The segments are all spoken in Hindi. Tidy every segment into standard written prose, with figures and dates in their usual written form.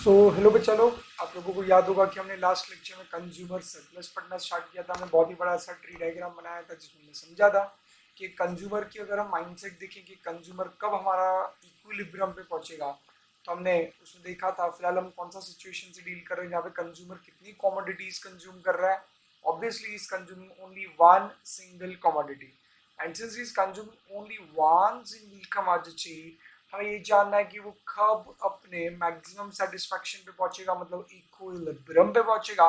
हेलो बच्चा लोग, आप लोगों को याद होगा कि हमने लास्ट लेक्चर में कंज्यूमर सरप्लस पढ़ना स्टार्ट किया था। हमने बहुत ही बड़ा सा ट्री डायग्राम बनाया था जिसमें हमने समझा था कि कंज्यूमर की अगर हम माइंडसेट देखें कि कंज्यूमर कब हमारा इक्विलिब्रियम पे पहुंचेगा, तो हमने उसमें देखा था। फिलहाल हम कौन सा सिचुएशन से डील कर रहे हैं जहाँ पे कंज्यूमर कितनी कॉमोडिटीज कंज्यूम कर रहा है। Obviously is consuming only one single commodity, and since is consuming only one single commodity, हमें ये जानना है कि वो कब अपने मैक्सिमम सेटिस्फैक्शन पे पहुंचेगा, मतलब इक्विलिब्रियम पे पहुंचेगा।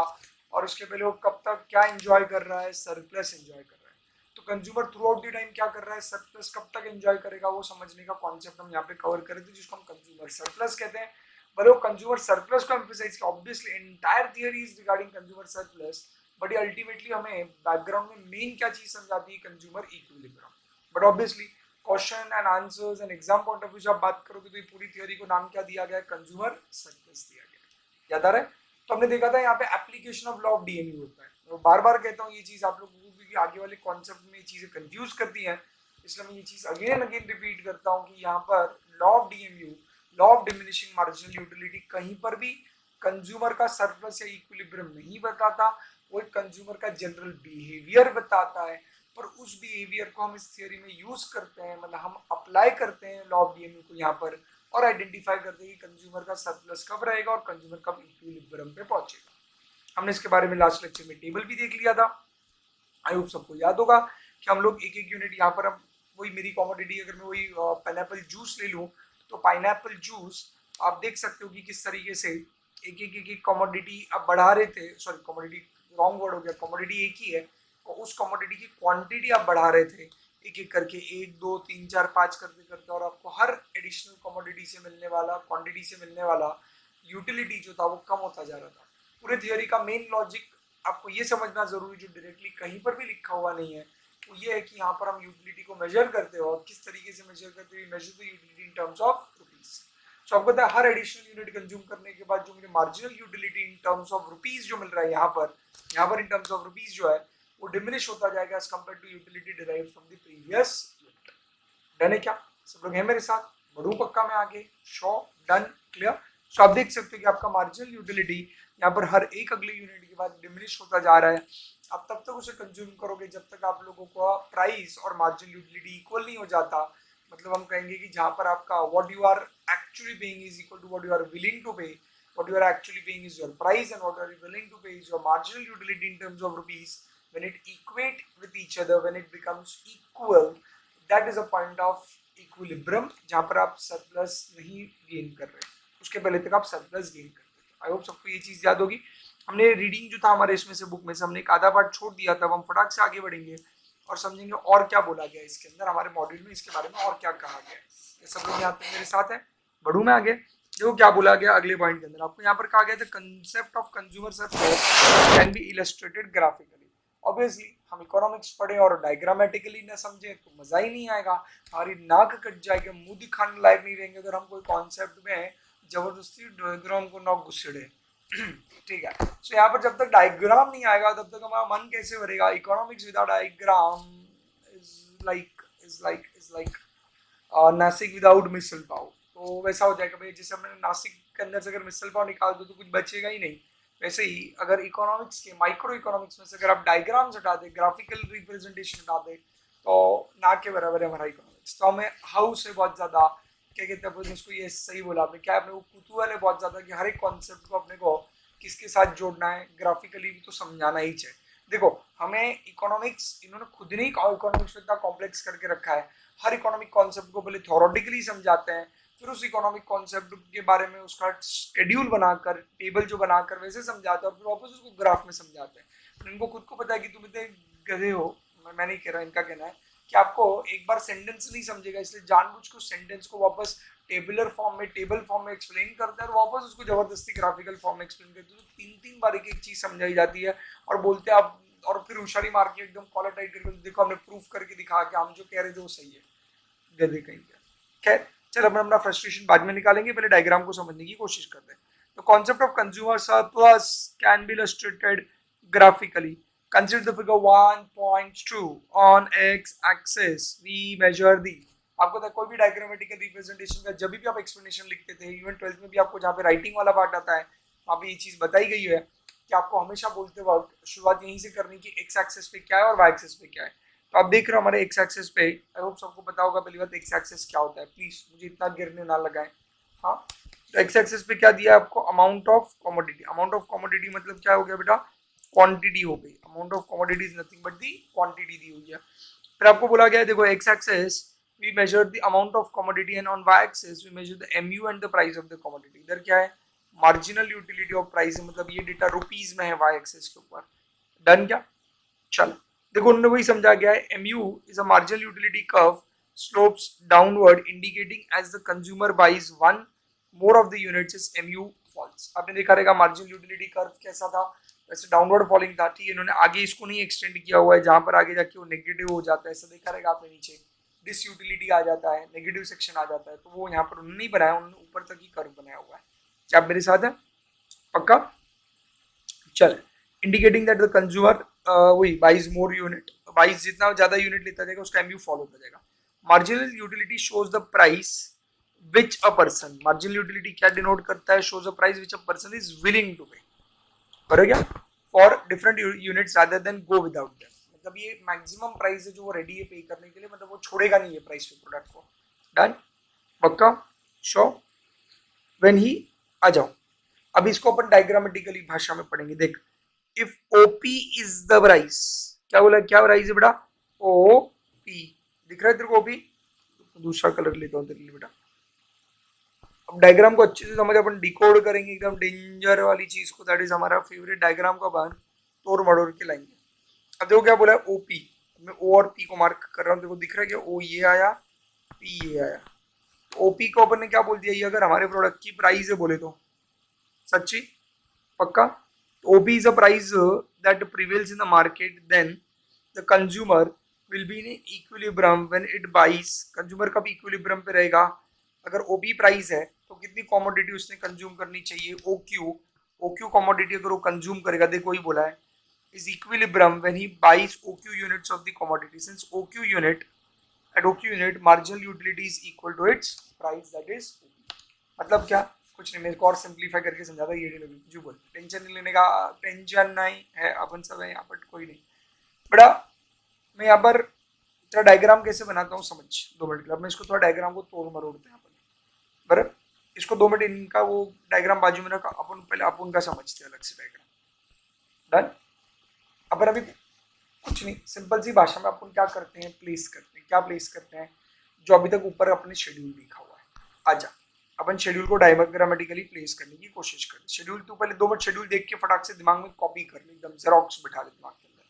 और उसके पहले वो कब तक क्या एंजॉय कर रहा है, सरप्लस एंजॉय कर रहा है। तो consumer through out the time क्या कर रहा है, सरप्लस कब तक एंजॉय करेगा, वो समझने का कॉन्सेप्ट हम यहाँ पे कवर कर रहे थे, जिसको हम कंज्यूमर सरप्लस कहते हैं। भले वो कंज्यूमर सरप्लस को एम्फसाइज किया, obviously entire theory is regarding consumer surplus, but ये अल्टीमेटली हमें बैकग्राउंड में मेन क्या चीज समझाती है, consumer equilibrium. But obviously question and answers and exam point of view से आप बात करोगे तो ये पूरी थ्योरी को नाम क्या दिया गया है, कंज्यूमर सरप्लस दिया गया है। याद आ रहा है? तो हमने देखा था यहाँ पे application of law of DMU होता है। मैं बार बार कहता हूँ ये चीज आप लोगों को, क्योंकि आगे वाले कॉन्सेप्ट में ये चीजें कंफ्यूज करती हैं, इसलिए मैं ये चीज अगेन एंड अगेन रिपीट करता हूँ कि यहाँ पर law of DMU, law of diminishing marginal utility, कहीं पर भी कंज्यूमर का सरप्लस या इक्विलिब्रियम नहीं बताता। वो एक कंज्यूमर का जनरल बिहेवियर बताता है, पर उस बिहेवियर को हम इस थियोरी में यूज करते हैं, मतलब हम अप्लाई करते हैं लॉ ऑफ डीएमयू को यहाँ पर, और आइडेंटिफाई करते हैं कि कंज्यूमर का सरप्लस कब रहेगा और कंज्यूमर कब इक्विलिब्रियम पे पहुंचेगा। हमने इसके बारे में लास्ट लेक्चर में टेबल भी देख लिया था। आई होप सबको याद होगा कि हम लोग एक एक यूनिट यहाँ पर, हम वही मेरी कॉमोडिटी, अगर मैं वही पाइनएप्पल जूस ले लूँ, तो पाइनएप्पल जूस आप देख सकते हो कि किस तरीके से एक कॉमोडिटी आप बढ़ा रहे थे, सॉरी कॉमोडिटी रॉन्ग वर्ड हो गया, कॉमोडिटी एक ही है, और उस कॉमोडिटी की क्वांटिटी आप बढ़ा रहे थे एक एक करके, एक दो तीन चार पाँच करते करते, और आपको हर एडिशनल कॉमोडिटी से मिलने वाला, क्वांटिटी से मिलने वाला यूटिलिटी जो था वो कम होता जा रहा था। पूरे थियोरी का मेन लॉजिक आपको ये समझना जरूरी, जो डायरेक्टली कहीं पर भी लिखा हुआ नहीं है, वो ये है कि यहाँ पर हम यूटिलिटी को मेजर करते हो, और किस तरीके से मेजर करते हो, measure the utility in terms of rupees. So आपको पता है हर एडिशनल यूनिट कंज्यूम करने के बाद जो मुझे marginal utility in terms of rupees जो मिल रहा है यहाँ पर इन टर्म्स ऑफ रुपीज जो है वो डिमिनिश होता जाएगा as compared to utility derived from the previous unit. Done है क्या? सब लोग हैं मेरे साथ? बढ़ू पक्का में आगे? श्योर? डन? क्लियर? सो आप देख सकते हो कि आपका मार्जिनल यूटिलिटी यहाँ पर हर एक अगले यूनिट के बाद डिमिनिश होता जा रहा है। आप तब तक उसे कंज्यूम करोगे जब तक आप लोगों को प्राइस और मार्जिनल यूटिलिटी इक्वल नहीं हो जाता। मतलब हम कहेंगे कि जहाँ पर आपका what you are actually paying is equal to what you are willing to pay, what you are actually paying is your price, and what you are willing to pay is your marginal utility in terms of rupees. When it equate with each other, when it becomes equal, that is a point of equilibrium जहाँ पर आप सरप्लस नहीं गेन कर रहे, उसके पहले तक आप सरप्लस गेन कर रहे थे। आई होप सबको ये चीज याद होगी। हमने रीडिंग जो था हमारे इसमें से, बुक में से हमने एक आधा पार्ट छोड़ दिया था, अब हम फटाक से आगे बढ़ेंगे और समझेंगे और क्या बोला गया इसके अंदर, हमारे मॉड्यूल में इसके बारे में और क्या कहा गया है। सब लोग यहाँ पे मेरे साथ है? बढ़ू मैं आगे? देखो क्या बोला गया अगले पॉइंट के अंदर, आपको यहाँ पर कहा गया था concept of consumer surplus can be illustrated graphically. Obviously हम इकोनॉमिक्स पढ़े और डायग्रामेटिकली ना समझे तो मजा ही नहीं आएगा, हमारी नाक कट जाएगी, मुंह दिखाने लायक नहीं रहेंगे अगर हम कोई कॉन्सेप्ट में जबरदस्ती डायग्राम को ना घुसेड़े। ठीक है, सो यहाँ पर जब तक डायग्राम नहीं आएगा तब तक हमारा मन कैसे भरेगा? Economics without diagram is like Nashik without misal pav. तो वैसा हो जाएगा भाई, जैसे हमने नासिक के अंदर से अगर मिसल पाव निकाल दो तो कुछ बचेगा ही नहीं। वैसे ही अगर इकोनॉमिक्स के, माइक्रो इकोनॉमिक्स में से अगर आप डायग्राम्स हटा दे, ग्राफिकल रिप्रेजेंटेशन हटा दे, तो ना के बराबर है हमारा इकोनॉमिक्स। तो हमें हाउ से बहुत ज्यादा क्या कहते हैं उसको, ये सही बोला आपने, क्या अपने को कुतूहल है बहुत ज्यादा कि हर एक कॉन्सेप्ट को अपने को किसके साथ जोड़ना है, ग्राफिकली भी तो समझाना ही चाहिए। देखो हमें इकोनॉमिक्स, इन्होंने खुद ने इकोनॉमिक्स को इतना कॉम्प्लेक्स करके रखा है। हर इकोनॉमिक कॉन्सेप्ट को पहले थ्योरेटिकली समझाते हैं, फिर उस इकोनॉमिक कॉन्सेप्ट के बारे में उसका शेड्यूल बनाकर, टेबल जो बनाकर वैसे समझाते हैं, और फिर वापस उसको ग्राफ में समझाते हैं। इनको खुद को पता है कि तुम इतने गधे हो, मैं नहीं कह रहा, इनका कहना है कि आपको एक बार सेंटेंस नहीं समझेगा, इसलिए जानबूझ के सेंटेंस को वापस टेबल फॉर्म में एक्सप्लेन करते हैं, और वापस उसको जबरदस्ती ग्राफिकल फॉर्म में एक्सप्लेन करते हैं। तो तीन तीन बार एक एक चीज समझाई जाती है और बोलते हैं आप, और फिर उशारी मार के एकदम कॉलर टाइट करके देखो हमने प्रूफ करके दिखा कि हम जो कह रहे थे वो सही है। गधे कहीं का। खैर चल, अपन अपना फ्रस्ट्रेशन बाद में निकालेंगे, पहले डायग्राम को समझने की कोशिश करते हैं। The concept of consumer surplus can be illustrated graphically. Consider the figure 1.2. On x-axis, we measure the आपको था कोई भी डायग्रामेटिकल रिप्रेजेंटेशन का जब भी आप एक्सप्लेनेशन लिखते थे, इवन 12th में भी आपको जहाँ पे राइटिंग वाला पार्ट आता है वहाँ पे ये चीज़ बताई गई है कि आपको हमेशा बोलते वक्त शुरुआत यहीं से करनी कि एक्स एक्सेस पे क्या है और वाई एक्सेस पे क्या है। तो आप देख रहे हो हमारे एक्स एक्सेस पे, आई होप सबको पता होगा पहली बात एक्स एक्सेस क्या होता है, प्लीज मुझे इतना गिरने ना लगाए। हाँ, तो एक्स एक्सेस पे क्या दिया है आपको, amount of commodity. Amount of commodity मतलब क्या हो गया बेटा, क्वांटिटी हो गई। Amount of commodity is nothing but the quantity दी हुई है। फिर आपको बोला गया है देखो x axis we measure the amount of commodity and on y axis we measure the mu and the price of the commodity। इधर क्या है, मार्जिनल यूटिलिटी ऑफ प्राइस, मतलब ये डेटा रुपीज में है y एक्सिस के ऊपर। डन क्या, चलो देखो उन्होंने वही समझा गया है, mu is a marginal utility curve slopes downward indicating as the consumer buys one more of the units is mu falls। आपने देखा रहेगा मार्जिनल यूटिलिटी कर्व कैसा था, वैसे डाउनवर्ड फॉलिंग था। ठीक है, इन्होंने आगे इसको नहीं एक्सटेंड किया हुआ है जहां पर आगे जाके वो नेगेटिव हो जाता है, ऐसा देखा रहेगा आपने नीचे डिस यूटिलिटी आ जाता है, नेगेटिव सेक्शन आ जाता है, तो वो यहाँ पर उन्होंने नहीं बनाया, उन्होंने ऊपर तक ही कर्व बनाया हुआ है। क्या आप मेरे साथ है, पक्का। चल, इंडिकेटिंग दैट द कंज्यूमर वही बाइज मोर यूनिट, बाइज जितना ज्यादा यूनिट लेता जाएगा उसका एमयू फॉलो होता जाएगा। Marginal utility shows the price which a person, marginal utility क्या डिनोट करता है, shows a price which a person is willing to pay, करेगा for different units rather than go without them. मतलब ये मैक्सिमम प्राइस है जो वो रेडी है पे करने के लिए, मतलब वो छोड़ेगा नहीं है प्राइस पे प्रोडक्ट को। डन, पक्का, शो, व्हेन ही, आ जाओ अब इसको अपन डायग्रामेटिकली भाषा में पढ़ेंगे। देख, if OP is the price, क्या बोला, क्या प्राइस है बेटा, ओ पी, दिख रहा है तेरे को ओपी, तो दूसरा कलर लेता हूँ तेरे लिए बेटा। अब डायग्राम को अच्छे से समझ, अपन डिकोड करेंगे एकदम डेंजर वाली चीज को, दैट इज हमारा फेवरेट डायग्राम का बार तोड़ मड़ोड़ के लाएंगे। अब देखो क्या बोला है, ओपी, मैं ओ और पी को मार्क कर रहा हूँ, देखो दिख रहा है कि ओ ये आया, पी ये आया। ओपी को अपन ने क्या बोल दिया, ये अगर हमारे प्रोडक्ट की प्राइस है बोले तो, सच्ची, पक्का। OP is a price that prevails in the market, then the consumer will be in equilibrium when it buys. Consumer कब इक्विलिब्रियम पे रहेगा, अगर ओपी प्राइस है तो कितनी कमोडिटी उसने कंज्यूम करनी चाहिए, O Q, O Q commodity अगर वो कंज्यूम करेगा, देखो वही बोला है, is equilibrium when he buys OQ units of the commodity, since OQ unit, at OQ unit marginal utility is equal to its price, that is OP। मतलब क्या, कुछ नहीं, मेरे को और सिंप्लीफाई करके समझाता, ये लगी जो बोल, टेंशन नहीं लेने का, टेंशन नहीं है, अपन सब है यहाँ पर, कोई नहीं बड़ा। मैं यहाँ पर तेरा डायग्राम कैसे बनाता हूँ समझ, 2 मिनट के लिए मैं इसको थोड़ा डायग्राम को तोड़ मरोड़ते हैं अपन, बराबर। इसको 2 मिनट इनका वो डायग्राम बाजू में रखा, अपन पहले अपन का समझते हैं अलग से डायग्राम। डन, अपन अभी कुछ नहीं, सिंपल सी भाषा में अपन क्या करते हैं, प्लेस करते हैं, क्या प्लेस करते हैं, जो अभी तक ऊपर अपने शेड्यूल लिखा हुआ है। आजा अपन शेड्यूल को डायग्रामेटिकली प्लेस करने की कोशिश करते हैं। शेड्यूल तो पहले 2 मिनट शेड्यूल देख के फटाक से दिमाग में कॉपी कर ले, एकदम जेरोक्स बिठा ले दिमाग के अंदर।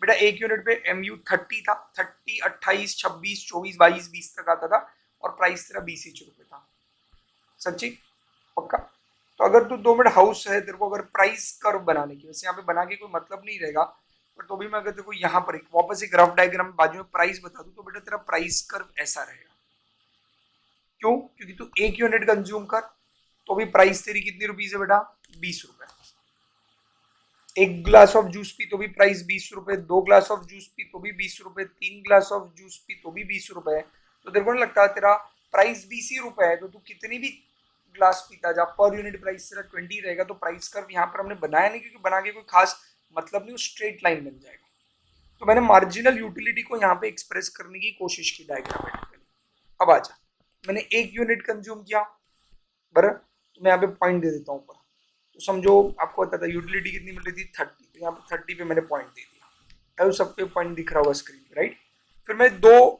बेटा एक यूनिट पे MU 30 था, 30, 28, 26, 24, 22, 20 तक आता था, और प्राइस तेरा 20 ही रुपये था, सच्ची, पक्का। तो अगर तू 2 मिनट हाउस है, तेरे को अगर प्राइस कर्व बनाने की, वैसे यहाँ पे बना के कोई मतलब नहीं रहेगा, पर तो भी मैं अगर तेरे को यहाँ पर एक वापस एक रफ डायग्राम बाजू में प्राइस बता दूं, तो बेटा तेरा प्राइस कर्व ऐसा रहेगा। क्यों, क्योंकि तू एक यूनिट कंज्यूम कर तो भी प्राइस तेरी कितनी रुपीज है बेटा, 20 रुपए। एक ग्लास ऑफ जूस पी तो भी प्राइस 20 रुपए, 2 ग्लास ऑफ जूस पी तो भी 20 रुपए, 3 ग्लास ऑफ जूस पी तो भी 20 रुपए। तो तेरे को नहीं लगता तेरा प्राइस 20 ही रुपए है, तो तू कितनी भी ग्लास पीता जा, पर यूनिट प्राइस तेरा 20 रहेगा। तो प्राइस कर्व यहाँ पर हमने बनाया नहीं, क्योंकि बना के कोई खास मतलब नहीं, स्ट्रेट लाइन बन जाएगा। तो मैंने मार्जिनल यूटिलिटी को यहाँ पे एक्सप्रेस करने की कोशिश की डायग्रामेटिकली। अब आजा, मैंने एक यूनिट कंज्यूम किया, बराबर, तो मैं यहाँ पे पॉइंट दे देता हूँ ऊपर, तो समझो आपको पता था यूटिलिटी कितनी मिल रही थी, 30, तो यहाँ पे 30 पे मैंने पॉइंट दे दिया, सब पे पॉइंट दिख रहा होगा स्क्रीन पे, राइट। फिर मैं 2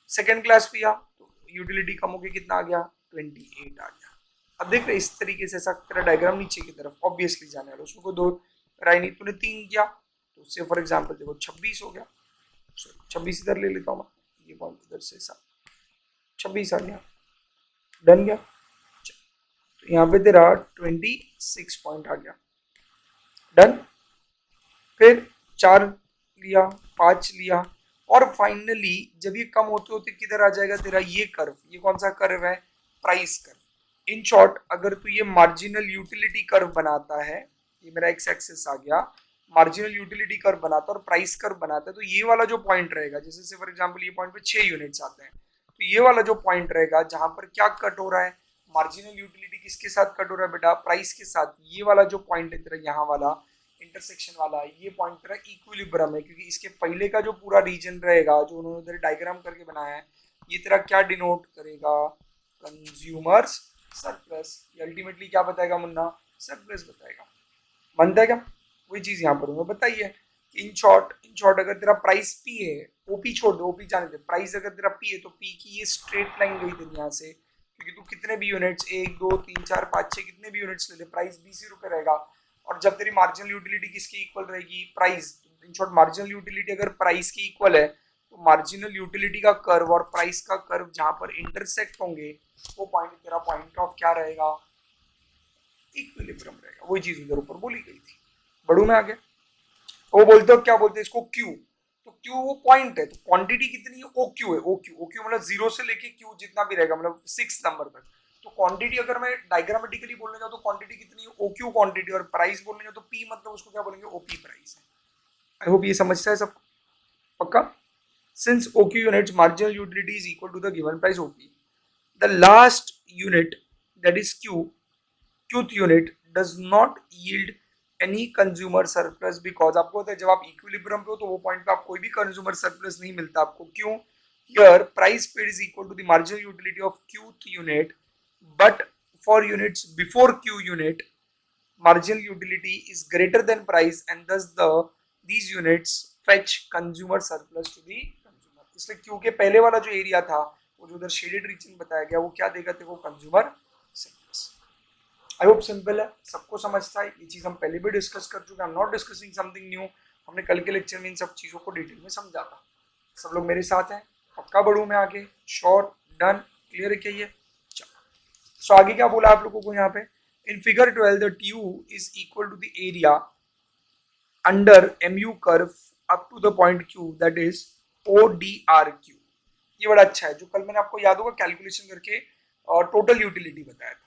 सेकेंड क्लास पिया, तो यूटिलिटी कम होकर कितना आ गया, 28 आ गया। अब देख रहे इस तरीके से ऐसा तेरा डायग्राम नीचे की तरफ ऑब्वियसली जाने वाला, उसमें कोई दो राय नहीं, तूने 3 किया तो उससे फॉर एग्जाम्पल देखो 26 हो गया, 26 इधर ले लेता हूँ मैं, ये पॉइंट इधर से ऐसा 26 आ गया, डन गया। तो यहाँ पे तेरा 26 पॉइंट आ गया, डन। फिर 4 लिया, 5 लिया, और फाइनली जब ये कम होते होते किधर आ जाएगा तेरा ये कर्व, ये कौन सा कर्व है, प्राइस कर्व। इन शॉर्ट अगर तू ये मार्जिनल यूटिलिटी कर्व बनाता है, ये मेरा एक्स एक्सिस आ गया, मार्जिनल यूटिलिटी कर्व बनाता है और प्राइस कर्व बनाता है, तो ये वाला जो पॉइंट रहेगा, जैसे से फॉर एग्जांपल ये पॉइंट पे 6 यूनिट्स आते हैं, तो ये वाला जो पॉइंट रहेगा जहां पर क्या कट हो रहा है, मार्जिनल यूटिलिटी किसके साथ कट हो रहा है बेटा, प्राइस के साथ। ये वाला जो पॉइंट है तेरा यहाँ वाला इंटरसेक्शन वाला, ये पॉइंट तेरा इक्विलिब्रियम है, क्योंकि इसके पहले का जो पूरा रीजन रहेगा जो उन्होंने तेरे डायग्राम करके बनाया है, ये तेरा क्या डिनोट करेगा, कंज्यूमर्स सरप्लस। अल्टीमेटली क्या बताएगा मुन्ना, सरप्लस बताएगा। बनता है क्या, वही चीज यहाँ पर हमें बताइए। इन शॉर्ट अगर तेरा प्राइस पी है, ओपी छोड़ दे, ओपी जाने दे, प्राइस अगर तेरा पी है तो पी की ये स्ट्रेट लाइन गई तेरी यहाँ से, क्योंकि तू कितने भी यूनिट्स 1 2 3 4 5 6 कितने भी यूनिट्स ले ले, प्राइस 20 रुपए रहेगा। और जब तेरी मार्जिनल यूटिलिटी किसकी इक्वल रहेगी, price. In short marginal utility अगर प्राइस की इक्वल है तो मार्जिनल यूटिलिटी का कर्व और प्राइस का कर्व जहां पर इंटरसेक्ट होंगे वो पॉइंट तेरा पॉइंट ऑफ क्या रहेगा, इक्विलिब्रियम रहेगा। वही चीज उधर ऊपर बोली गई थी। बढ़ू में आगे, वो बोलते हो क्या बोलते हैं इसको, क्यू। तो क्यू वो पॉइंट है, तो क्वांटिटी कितनी है, ओ क्यू है। ओ क्यू मतलब 0 से लेके क्यू जितना भी रहेगा, मतलब 6 नंबर तक। तो क्वांटिटी अगर मैं डायग्रामेटिकली बोलने जाऊँ तो क्वांटिटी कितनी है, ओ क्यू क्वांटिटी, और प्राइस बोलने जाऊँ तो पी मतलब उसको क्या बोलेंगे, ओपी प्राइस है। आई होप ये समझता है सब पक्का। Since O Q units marginal utility is equal to the given price OP, the last unit that is Q, qth unit does not yield any consumer surplus because आपको होता है जब आप इक्विलिब्रियम पे हो तो वो पॉइंट पे आप कोई भी कंज्यूमर सरप्लस नहीं मिलता आपको। क्यों, here price paid is equal to the marginal utility of qth unit, but for units before q unit marginal utility is greater than price and thus these units fetch consumer surplus to the consumer। इसलिए क्यू के पहले वाला जो एरिया था वो जो उधर शेडेड रीजन बताया गया वो क्या देगा तेरे को, consumer surplus. I hope simple है, सबको समझता है। ये चीज हम पहले भी डिस्कस कर चुके हैं, I am not discussing something new. हमने कल के लेक्चर में इन सब चीजों को डिटेल में समझा था। सब लोग मेरे साथ हैं, पक्का बढ़ू में आगे, श्योर, डन, क्लियर है क्या ये। चलो सो आगे क्या बोला आप लोगों को यहाँ पे, in figure 12 the TU is equal to the area under mu curve up to the point q that is ODRQ। ये बड़ा अच्छा है, जो कल मैंने आपको याद होगा कैलकुलेशन करके और टोटल यूटिलिटी बताया था।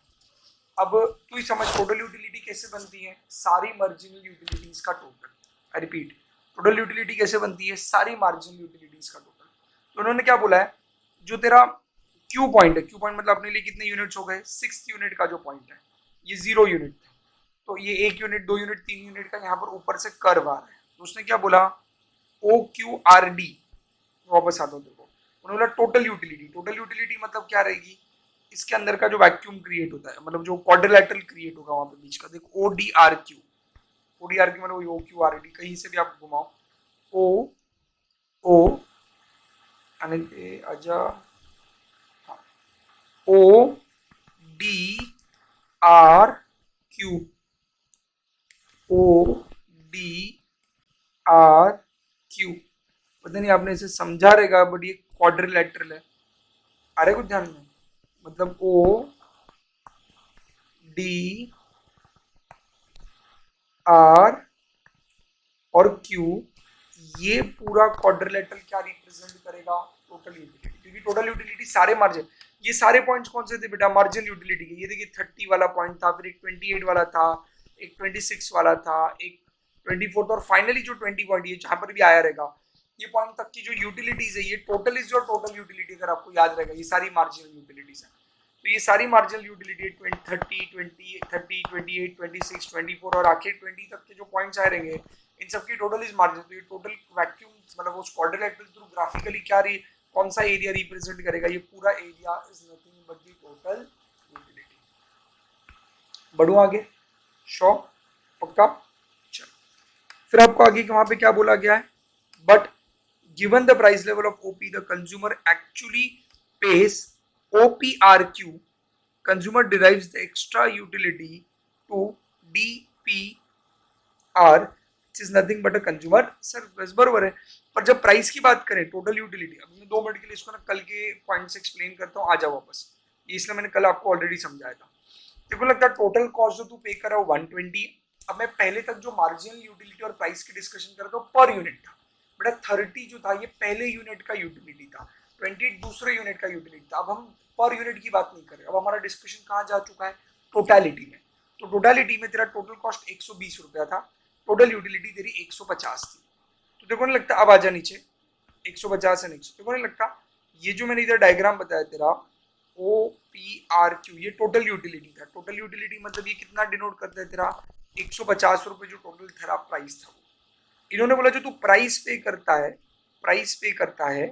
अब तू ही समझ टोटल यूटिलिटी कैसे बनती है, सारी मार्जिनल यूटिलिटीज का total. I repeat, total utility कैसे बनती है, सारी मार्जिनल यूटिलिटीज का टोटल। तो उन्होंने क्या बोला है, जो तेरा क्यू पॉइंट है, क्यू पॉइंट मतलब अपने लिए कितने यूनिट्स हो गए, 6th यूनिट का जो पॉइंट है, ये 0 यूनिट है। तो ये 1 यूनिट 2 यूनिट 3 यूनिट का यहाँ पर ऊपर से कर्व आ रहा है। तो उसने क्या बोला, OQRD, वापस आता हूँ देखो, उन्होंने बोला टोटल यूटिलिटी। टोटल यूटिलिटी मतलब क्या रहेगी, इसके अंदर का जो वैक्यूम क्रिएट होता है, मतलब जो क्वाड्रिलेटरल क्रिएट होगा वहां पे बीच का, देखो ODRQ। ODRQ मतलब वही OQRD, कहीं से भी आप घुमाओ, ओ ओ आजा, ODRQ, ODRQ। पता नहीं आपने इसे समझा रहेगा, बट ये क्वाड्रिलेटरल है। आ रहे कुछ ध्यान में, मतलब ODR और Q, ये पूरा क्वाड्रिलेटरल क्या रिप्रेजेंट करेगा, टोटल यूटिलिटी। क्योंकि टोटल यूटिलिटी सारे मार्जिन, ये सारे पॉइंट्स कौन से थे बेटा, मार्जिन यूटिलिटी के। ये देखिए 30 वाला पॉइंट था, फिर एक 28 वाला था, एक 26 वाला था, एक 24 और फाइनली जो 20 पॉइंट ये जहां पर भी आया रहेगा, ये पॉइंट तक की जो यूटिलिटीज है, ये total is your total utility. अगर आपको याद रहेगा ये सारी मार्जिनल यूटिलिटीज है। तो ये सारी मार्जिनल यूटिलिटी 28 26 24 और आखिर 20 तक के जो पॉइंट्स आए रहेंगे, इन सबकी टोटल इज मार्जिन। तो ये टोटल वैक्यूम मतलब उस क्वाड्रिलेटरल थ्रू ग्राफिकली क्या रही, कौन सा एरिया रिप्रेजेंट करेगा, ये पूरा area is nothing but the total utility. बढ़ू आगे, श्योर, पक्का। चलो फिर आपको आगे वहां पे क्या बोला गया है, but given the price level of OP the consumer actually pays OPRQ, consumer derives the extra utility to DPR which is nothing but a consumer surplus। बरोबर है। पर जब प्राइस की बात करें, टोटल यूटिलिटी, अब मैं 2 मिनट के लिए इसको ना कल के पॉइंट से एक्सप्लेन करता हूँ, आ जाओ वापस। ये इसलिए मैंने कल आपको ऑलरेडी समझाया था। देखो लगता है टोटल कॉस्ट जो तू पे कर रहा है 120 है। अब मैं पहले तक जो मार्जिनल यूटिलिटी और प्राइस की डिस्कशन कर रहा था पर यूनिट था बेटा। 30 जो था ये पहले यूनिट का यूटिलिटी था, 28 दूसरे यूनिट का यूटिलिटी था। अब हम पर यूनिट की बात नहीं कर रहे, अब हमारा डिस्कशन कहाँ जा चुका है, टोटलिटी में। तो टोटलिटी में तेरा टोटल कॉस्ट 120 रुपया था, टोटल यूटिलिटी तेरी 150 थी। तो देखो नहीं लगता, अब आ जा नीचे, 150 है 100, देखो नहीं लगता ये जो मैंने इधर डायग्राम बताया तेरा OPRQ, ये टोटल यूटिलिटी था। टोटल यूटिलिटी मतलब ये कितना डिनोट करता है तेरा 150 रुपये जो टोटल तेरा प्राइस था। इन्होंने बोला जो तू प्राइस पे करता है, प्राइस पे करता है,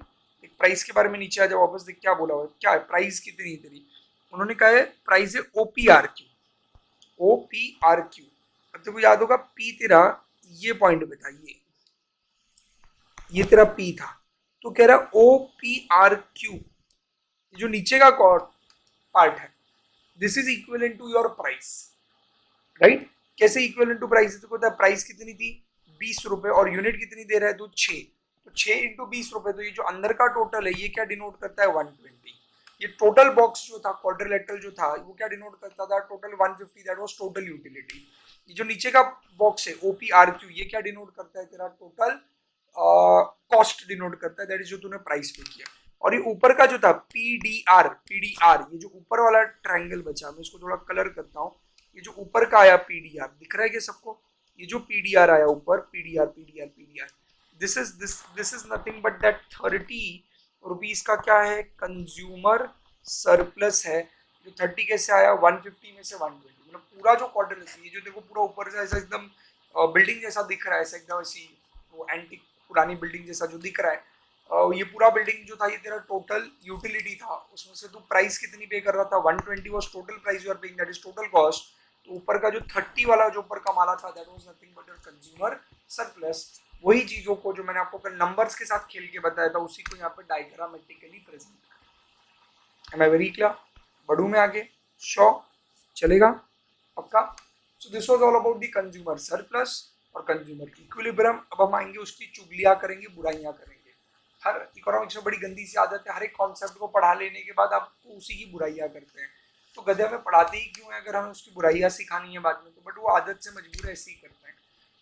एक प्राइस के बारे में नीचे आ जाओ वापस, देख क्या बोला हुआ है, क्या है प्राइस कितनी है तेरी। उन्होंने कहा है प्राइस है OPRQ। OPRQ अब तेरे को याद होगा पी तेरा ये पॉइंट पे था, ये तेरा पी था। तो कह रहा OPRQ जो नीचे का पार्ट है, this is equivalent to your price, right. कैसे इक्विवेलेंट टू प्राइस, तो पता है प्राइस कितनी थी 20 रुपए और यूनिट कितनी दे रहा है तो 6, तो 6 इंटू 20 रुपए, तो ये जो अंदर का टोटल है ये क्या डिनोट करता है 120। ये टोटल बॉक्स जो था क्वाड्रिलेटरल जो था वो क्या डिनोट करता था total 150, that was total utility. ये जो नीचे का बॉक्स है OPRQ ये क्या डिनोट करता है तेरा टोटल कॉस्ट डिनोट करता है, दैट इज जो तूने प्राइस पे किया। और ये ऊपर का जो था PDR, ये जो ऊपर वाला ट्रायंगल बचा, मैं इसको थोड़ा कलर करता हूँ। ये जो ऊपर का आया PDR दिख रहा है क्या सबको, ये जो PDR आया ऊपर PDR, this is nothing but that 30 rupees का क्या है कंज्यूमर सरप्लस है। जो 30 कैसे आया 150 में से 120, मतलब पूरा जो क्वार्टर है ये जो देखो पूरा ऊपर से ऐसा एकदम बिल्डिंग जैसा दिख रहा है, ऐसा एकदम ऐसी वो एंटीक पुरानी बिल्डिंग जैसा जो दिख रहा है, ये पूरा बिल्डिंग जो था ये तेरा टोटल यूटिलिटी था। उसमें से तू प्राइस कितनी पे कर रहा था 120 was total price you are paying, that is total cost. तो ऊपर का जो 30 वाला जो ऊपर का माला था that was nothing but your consumer surplus. वही चीजों को जो मैंने आपको कल नंबर्स के साथ खेल के बताया था उसी को यहाँ पे डायग्रामेटिकली प्रेजेंट कर। Am I very clear? बढ़ू में आगे? श्योर? चलेगा? पक्का? So this was all about the consumer surplus और कंज्यूमर इक्विलिब्रियम। अब हम आएंगे उसकी चुगलियां करेंगे, बुराइयां करेंगे। हर इकोनॉमिक्स में बड़ी गंदी सी आदत है, हर एक कॉन्सेप्ट को पढ़ा लेने के बाद आपको उसी की बुराइयां करते हैं। तो गधे में पढ़ाते ही क्यों है अगर हमें उसकी बुराइयां सिखानी है बाद में, तो बट वो आदत से मजबूर ऐसे ही करते हैं।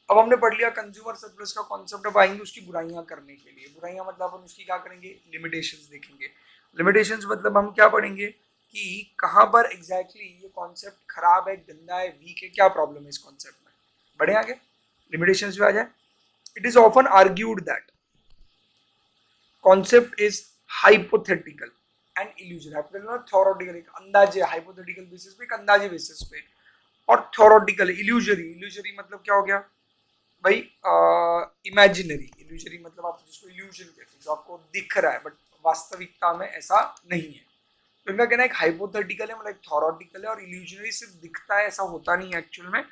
अब हमने पढ़ लिया कंज्यूमर सरप्लस का कॉन्सेप्ट, अब आएंगे उसकी बुराइयां करने के लिए। बुराइयां मतलब हम उसकी क्या करेंगे, लिमिटेशंस देखेंगे। लिमिटेशंस मतलब हम क्या पढ़ेंगे कि कहाँ पर एग्जैक्टली ये कॉन्सेप्ट खराब है, गंदा है, वीक है, क्या प्रॉब्लम है इस कॉन्सेप्ट में। बढ़े आगे, लिमिटेशंस पे आ जाए। It is often argued that concept is hypothetical and illusion. Hypothetical theoretical, एक अंदाजे, हाइपोथेटिकल बेसिस पे, एक अंदाजे बेसिस पे, और थ्योरेटिकल इल्यूजरी। इल्यूजरी मतलब क्या हो गया भाई, इमेजिनरी। इल्यूजरी मतलब आप जिसको इल्यूजन कहते हैं, जो आपको दिख रहा है बट वास्तविकता में ऐसा नहीं है। तो इनका कहना है एक हाइपोथेटिकल है मतलब एक थ्योरेटिकल है, और इल्यूजनरी सिर्फ दिखता है, ऐसा होता नहीं है एक्चुअल में।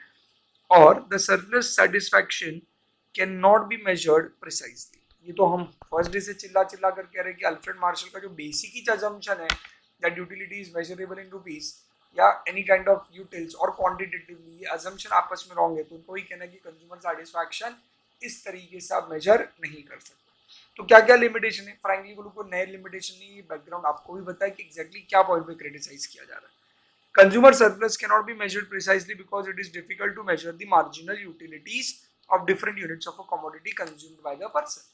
और the surplus satisfaction can not be measured precisely. ये तो हम फर्स्ट डे से चिल्ला चिल्ला कर कह रहे हैं कि अल्फ्रेड मार्शल का जो बेसिक ही अजम्पशन है that utility is measurable in rupees या एनी काइंड ऑफ यूटिल्स और क्वांटिटेटिवली, ये अजम्पशन आपस में रॉन्ग है। तो उनको ही कहना है कि कंज्यूमर सेटिस्फैक्शन इस तरीके से आप मेजर नहीं कर सकते। तो क्या क्या लिमिटेशन है, फ्रैंकली बोलूं कोई नए लिमिटेशन नहीं, बैकग्राउंड आपको भी पता है कि एग्जैक्टली क्या पॉइंट पे क्रिटिसाइज किया जा रहा है। Consumer surplus cannot be measured precisely because it is difficult to measure the marginal utilities of different units of a commodity consumed by the person.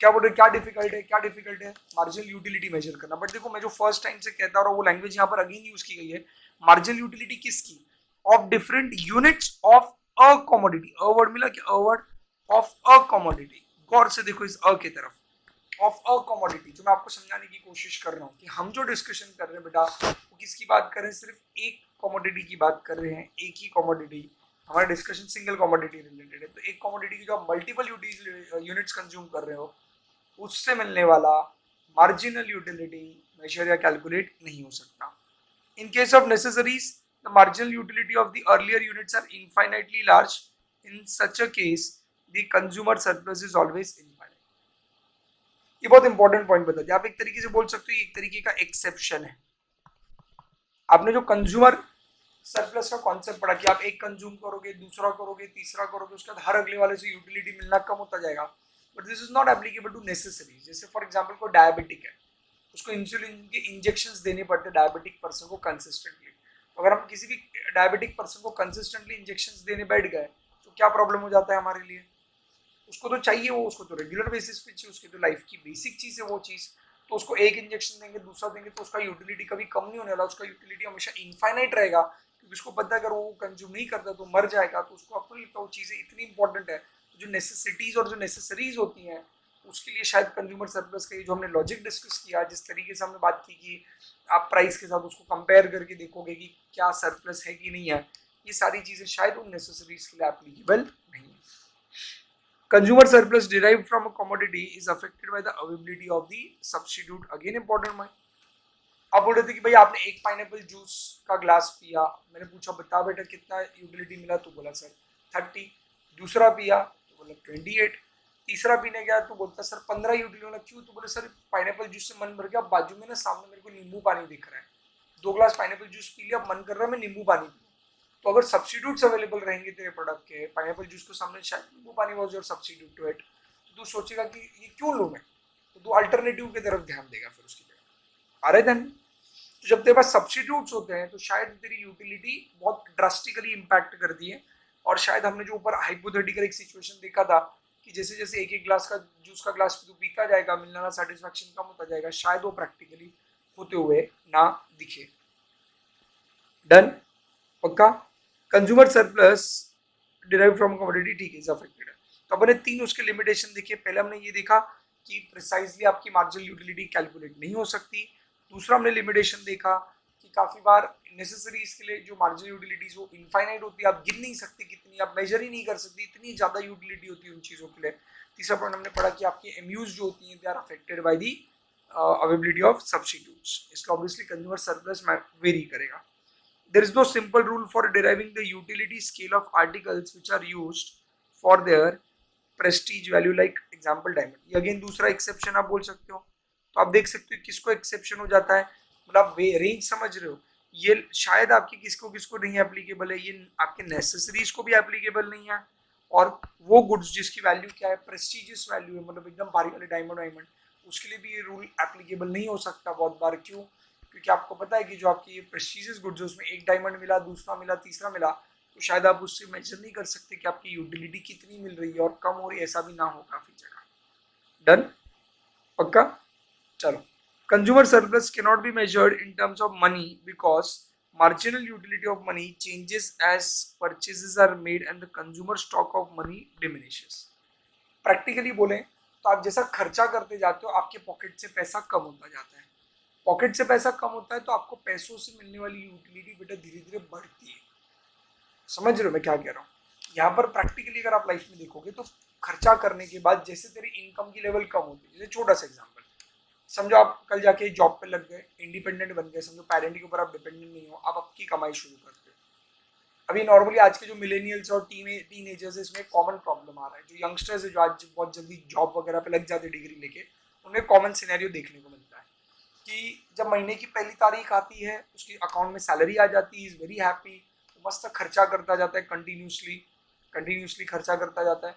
क्या बोल रहे, क्या डिफिकल्ट है, क्या डिफिकल्ट है मार्जिनल यूटिलिटी मेजर करना। बट देखो मैं जो फर्स्ट टाइम से कहता हूँ वो लैंग्वेज यहाँ पर अगेन यूज की गई है। मार्जिनल यूटिलिटी किसकी, of different units of a commodity. A word मिला कि a word of a commodity, गौर से देखो इस अ की तरफ, ऑफ अ कमोडिटी। जो मैं आपको समझाने की कोशिश कर रहा हूँ कि हम जो डिस्कशन कर रहे हैं बेटा वो किसकी बात कर रहे हैं, सिर्फ एक कमोडिटी की बात कर रहे हैं, एक ही कमोडिटी। हमारा डिस्कशन सिंगल कमोडिटी रिलेटेड है। तो एक कमोडिटी की जो आप मल्टीपल यूनिट्स कंज्यूम कर रहे हो उससे मिलने वाला मार्जिनल यूटिलिटी मेजर या कैलकुलेट नहीं हो सकता। In case of necessaries the marginal utility of the earlier units are infinitely large. In such a case the consumer surplus is always infinite. ये बहुत इंपॉर्टेंट पॉइंट बता दिया। आप एक तरीके से बोल सकते हो एक तरीके का एक्सेप्शन है। आपने जो कंज्यूमर सरप्लस का कॉन्सेप्ट पढ़ा कि आप एक कंज्यूम करोगे, दूसरा करोगे, तीसरा करोगे, उसके बाद हर अगले वाले से यूटिलिटी मिलना कम होता जाएगा। But this is not applicable to necessary. जैसे फॉर एग्जाम्पल कोई डायबिटिक है, उसको इंसुलिन के इंजेक्शंस देने पड़ते हैं डायबिटिक पर्सन को कंसिस्टेंटली। तो अगर हम किसी भी डायबिटिक पर्सन को कंसिस्टेंटली इंजेक्शंस देने बैठ गए तो क्या प्रॉब्लम हो जाता है हमारे लिए। उसको तो चाहिए, वो उसको तो रेगुलर बेसिस पे चाहिए, उसकी तो लाइफ की बेसिक चीज है वो चीज। तो उसको एक इंजेक्शन देंगे, दूसरा देंगे, तो उसका यूटिलिटी कभी कम नहीं होने वाला, उसका यूटिलिटी हमेशा इनफाइनाइट रहेगा। क्योंकि उसको पता है अगर वो कंज्यूम नहीं करता तो मर जाएगा। तो उसको आपको लगता है वो चीजें इतनी इंपॉर्टेंट है। तो जो नेसेसिटीज और जो नेसेसरीज होती हैं उसके लिए शायद कंज्यूमर सरप्लस का ये जो हमने लॉजिक डिस्कस किया, जिस तरीके से हमने बात की कि आप प्राइस के साथ उसको कंपेयर करके देखोगे कि क्या सरप्लस है कि नहीं है, ये सारी चीज़ें शायद उन नेसेसरीज के लिए एप्लीकेबल नहीं है. Consumer surplus derived from a commodity is affected by the availability of the substitute. Again important point. आप बोल रहे थे कि भाई आपने एक पाइनएप्पल जूस का ग्लास पिया, मैंने पूछा बता बेटा कितना यूटिलिटी मिला, तो बोला सर 30. दूसरा पिया तो बोला 28. तीसरा पीने गया तो बोलता सर 15 यूटिलिटी मिला. क्यों? तो बोले सर पाइनएप्पल जूस से मन भर गया, बाजू में ना सामने मेरे को नींबू पानी दिख रहा है, 2 ग्लास पाइनएप्पल जूस पी लिया, मन कर रहा है मैं नींबू पानी पीऊँ. तो अगर सब्स्टिट्यूट्स अवेलेबल रहेंगे तेरे प्रोडक्ट के, पाइनएप्पल जूस को सामने शायद नींबू पानी was your substitute to it, तो तू सोचेगा कि ये क्यों लूँ मैं, तो तू अल्टरनेटिव की तरफ ध्यान देगा फिर उसकी जगह. अरे देन तो जब तेरे पास सब्स्टिट्यूट्स होते हैं तो शायद तेरी यूटिलिटी बहुत ड्रास्टिकली इम्पैक्ट कर दी है. और शायद हमने जो ऊपर हाइपोथेटिकल एक सिचुएशन देखा था कि जैसे जैसे एक एक ग्लास का जूस का ग्लास तू पीता जाएगा, मिलने वाला सेटिस्फैक्शन कम होता जाएगा, शायद वो प्रैक्टिकली होते हुए ना दिखे. डन, पक्का. Consumer surplus derive from commodity, ठीक है, इज अफेक्टेड. तो अपने 3 उसके लिमिटेशन देखे. पहले हमने ये देखा कि प्रिसाइजली आपकी मार्जिनल यूटिलिटी कैलकुलेट नहीं हो सकती. दूसरा हमने लिमिटेशन देखा कि काफ़ी बार नेसेसरीज के लिए जो मार्जिनल यूटिलिटीज वो इनफाइनाइट होती है, आप गिन नहीं सकते कितनी, आप मेजर ही नहीं कर सकते, इतनी ज़्यादा यूटिलिटी होती है उन चीज़ों के लिए. तीसरा पॉइंट हमने पढ़ा कि आपकी एमयूज जो होती हैं they are affected by the availability of substitutes. इसलिए ऑब्वियसली कंज्यूमर सरप्लस वेरी करेगा. There is no simple rule for deriving the utility scale of articles which are used for their prestige value, like example diamond. ये अगेन दूसरा एक्सेप्शन आप बोल सकते हो. तो आप देख सकते हो किसको एक्सेप्शन हो जाता है, मतलब आप रेंज समझ रहे हो. ये शायद आपकी किसको किसको नहीं एप्लीकेबल है, ये आपके नेसेसरीज को भी एप्लीकेबल नहीं है. और वो गुड्स जिसकी वैल्यू क्या है, प्रेस्टिजियस वैल्यू है, मतलब एकदम भारी वाले डायमंड वायमंड, उसके लिए भी ये रूल एप्लीकेबल नहीं हो सकता बहुत बार. क्यों? क्योंकि आपको पता है कि जो आपकी प्रेस्टिजियस गुड्स है उसमें एक डायमंड मिला, दूसरा मिला, तीसरा मिला, तो शायद आप उससे मेजर नहीं कर सकते कि आपकी यूटिलिटी कितनी मिल रही है और कम हो रही है, ऐसा भी ना हो काफ़ी जगह. डन, पक्का. चलो, consumer surplus can not B measured in terms of money because marginal utility of money changes as purchases are made and the consumer stock of money diminishes. Practically बोलें तो आप जैसा खर्चा करते जाते हो आपके पॉकेट से पैसा कम होता जाता है. पॉकेट से पैसा कम होता है तो आपको पैसों से मिलने वाली यूटिलिटी बेटा धीरे धीरे बढ़ती है. समझ रहे हो मैं क्या कह रहा हूँ? यहाँ पर प्रैक्टिकली अगर आप लाइफ में देखोगे तो खर्चा करने के बाद जैसे तेरी इनकम की लेवल कम होती है, जैसे छोटा सा एग्जाम्पल समझो, आप कल जाके जॉब पे लग गए, इंडिपेंडेंट बन गए, समझो पेरेंट के ऊपर आप डिपेंडेंट नहीं हो, आप आपकी कमाई शुरू करते हो. अभी नॉर्मली आज के जो मिलेनियल्स और टीनेजर्स है इसमें कॉमन प्रॉब्लम आ रहा है. जो यंगस्टर्स है जो आज बहुत जल्दी जॉब वगैरह पे लग जाते डिग्री लेके, उनमें कॉमन सिनेरियो देखने को मिलता है कि जब महीने की पहली तारीख आती है उसकी अकाउंट में सैलरी आ जाती है, इज़ वेरी हैप्पी, मस्त खर्चा करता जाता है, कंटिन्यूसली खर्चा करता जाता है.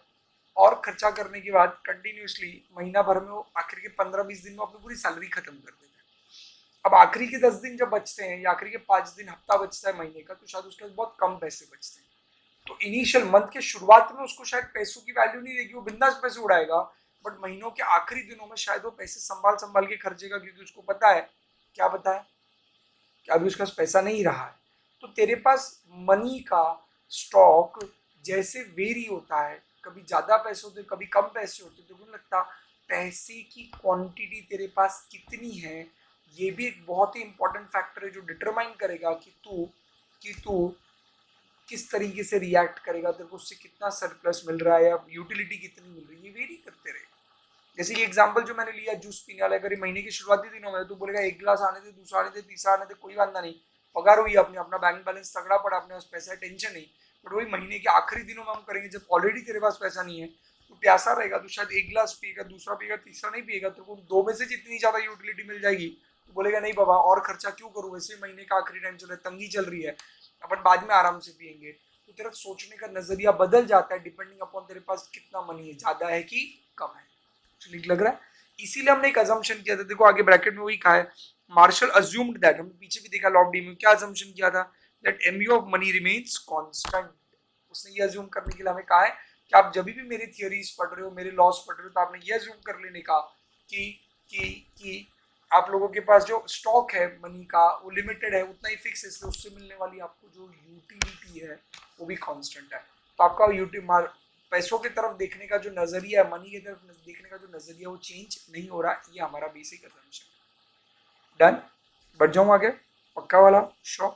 और खर्चा करने के बाद कंटिन्यूसली महीना भर में वो आखिर के 15-20 दिन में अपनी पूरी सैलरी खत्म कर देता है. अब आखिरी के 10 दिन जब बचते हैं या आखिरी के 5 दिन हफ्ता बचता है महीने का, तो शायद उसके पास बहुत कम पैसे बचते हैं. तो इनिशियल मंथ के शुरुआत में उसको शायद पैसों की वैल्यू नहीं रहेगी, वो बिंदास पैसे उड़ाएगा, बट महीनों के आखिरी दिनों में शायद वो पैसे संभाल संभाल के खर्चेगा, क्योंकि उसको पता है, क्या पता है कि अभी उसके पास पैसा नहीं रहा है. तो तेरे पास मनी का स्टॉक जैसे वेरी होता है, कभी ज़्यादा पैसे होते कभी कम पैसे होते, तो मुझे लगता पैसे की क्वांटिटी तेरे पास कितनी है ये भी एक बहुत ही इंपॉर्टेंट फैक्टर है जो डिटरमाइन करेगा कि तू किस तरीके से रिएक्ट करेगा, तेरे को उससे कितना सरप्लस मिल रहा है या यूटिलिटी कितनी मिल रही है, ये वेरी करते रहेगा. जैसे ये एग्जांपल जो मैंने लिया जूस पीने वाला, अगर महीने के शुरुआती दिनों में तो बोलेगा एक गिलास आने दे, दूसरा आने दे, तीसरा आने दे, कोई वादा नहीं, पगार हुई अपने, अपना बैंक बैलेंस तगड़ा पड़ा, अपने पास पैसा टेंशन नहीं. बट वही महीने के आखिरी दिनों में हम करेंगे जब ऑलरेडी तेरे पास पैसा नहीं है, तो प्यासा रहेगा तो शायद एक गिलास पिएगा, दूसरा पिएगा, तीसरा नहीं पिएगा, तो वो दो में से जितनी ज़्यादा यूटिलिटी मिल जाएगी तो बोलेगा नहीं बाबा और खर्चा क्यों करूँ, वैसे महीने का आखिरी टाइम चल रहा है, तंगी चल रही है, अपन बाद में आराम से पियेंगे. तो तेरा सोचने का नजरिया बदल जाता है डिपेंडिंग अपॉन तेरे पास कितना मनी है, ज़्यादा है कि कम है. ठीक लग रहा है? इसीलिए हमने एक अजम्पशन किया था, देखो आगे ब्रैकेट में वही कहा है, मार्शल अज्यूम्ड दैट, हमने पीछे भी देखा लॉ ऑफ डी में क्या अजम्पशन किया था, that MU of money remains constant. उसने ये अज्यूम करने के लिए हमें कहा है कि आप जब भी मेरी थियोरीज पढ़ रहे हो, मेरे लॉस पढ़ रहे हो, तो आपने ये अज्यूम कर लेने का कि आप लोगों के पास जो स्टॉक है मनी का वो लिमिटेड है, उतना ही फिक्स है, इसलिए उससे मिलने वाली आपको जो यूटिलिटी है वो भी कांस्टेंट है. तो आपका पैसों की तरफ देखने का जो नजरिया है, मनी की तरफ देखने का जो नजरिया वो चेंज नहीं हो रहा, ये हमारा बेसिक असम्पशन। डन, बढ़ जाऊं आगे, पक्का वाला श्योर।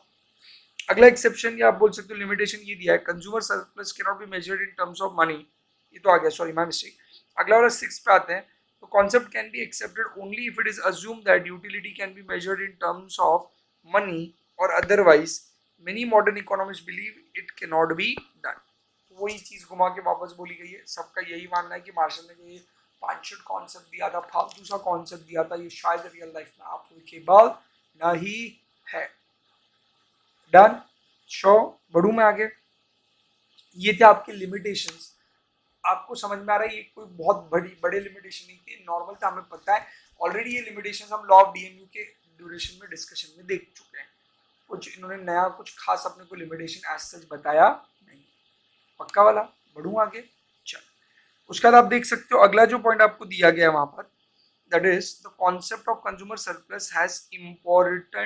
अगला एक्सेप्शन या आप बोल सकते हो लिमिटेशन ये दिया है, consumer surplus can not B measured in terms of money. ये तो आ गया, सॉरी माय मिस्टेक। अगला वाला 6 पे आते हैं। तो concept can be accepted only if it is assume that utility can be measured in terms of money और otherwise many modern economist believe it can not be done. वही चीज घुमा के वापस बोली गई है, सबका यही मानना है कि मार्शल ने जो ये पांचशट कॉन्सेप्ट दिया था, फालतू सा कॉन्सेप्ट दिया था, ये शायद रियल लाइफ में एप्लीकेबल नहीं है। डन, शो, बढ़ू में आगे। ये थे आपके लिमिटेशंस। आपको समझ में आ रहा है ये कोई बहुत बड़े लिमिटेशन नहीं थे, नॉर्मल था, हमें पता है ऑलरेडी। ये लिमिटेशंस हम लॉ ऑफ डीएमयू के ड्यूरेशन में डिस्कशन में देख चुके हैं। कुछ इन्होंने नया कुछ खास अपने को लिमिटेशन एज सच बताया नहीं। पक्का वाला, बढ़ू आगे, चल। उसके बाद आप देख सकते हो अगला जो पॉइंट आपको दिया गया है वहां पर, that is the concept of consumer surplus has important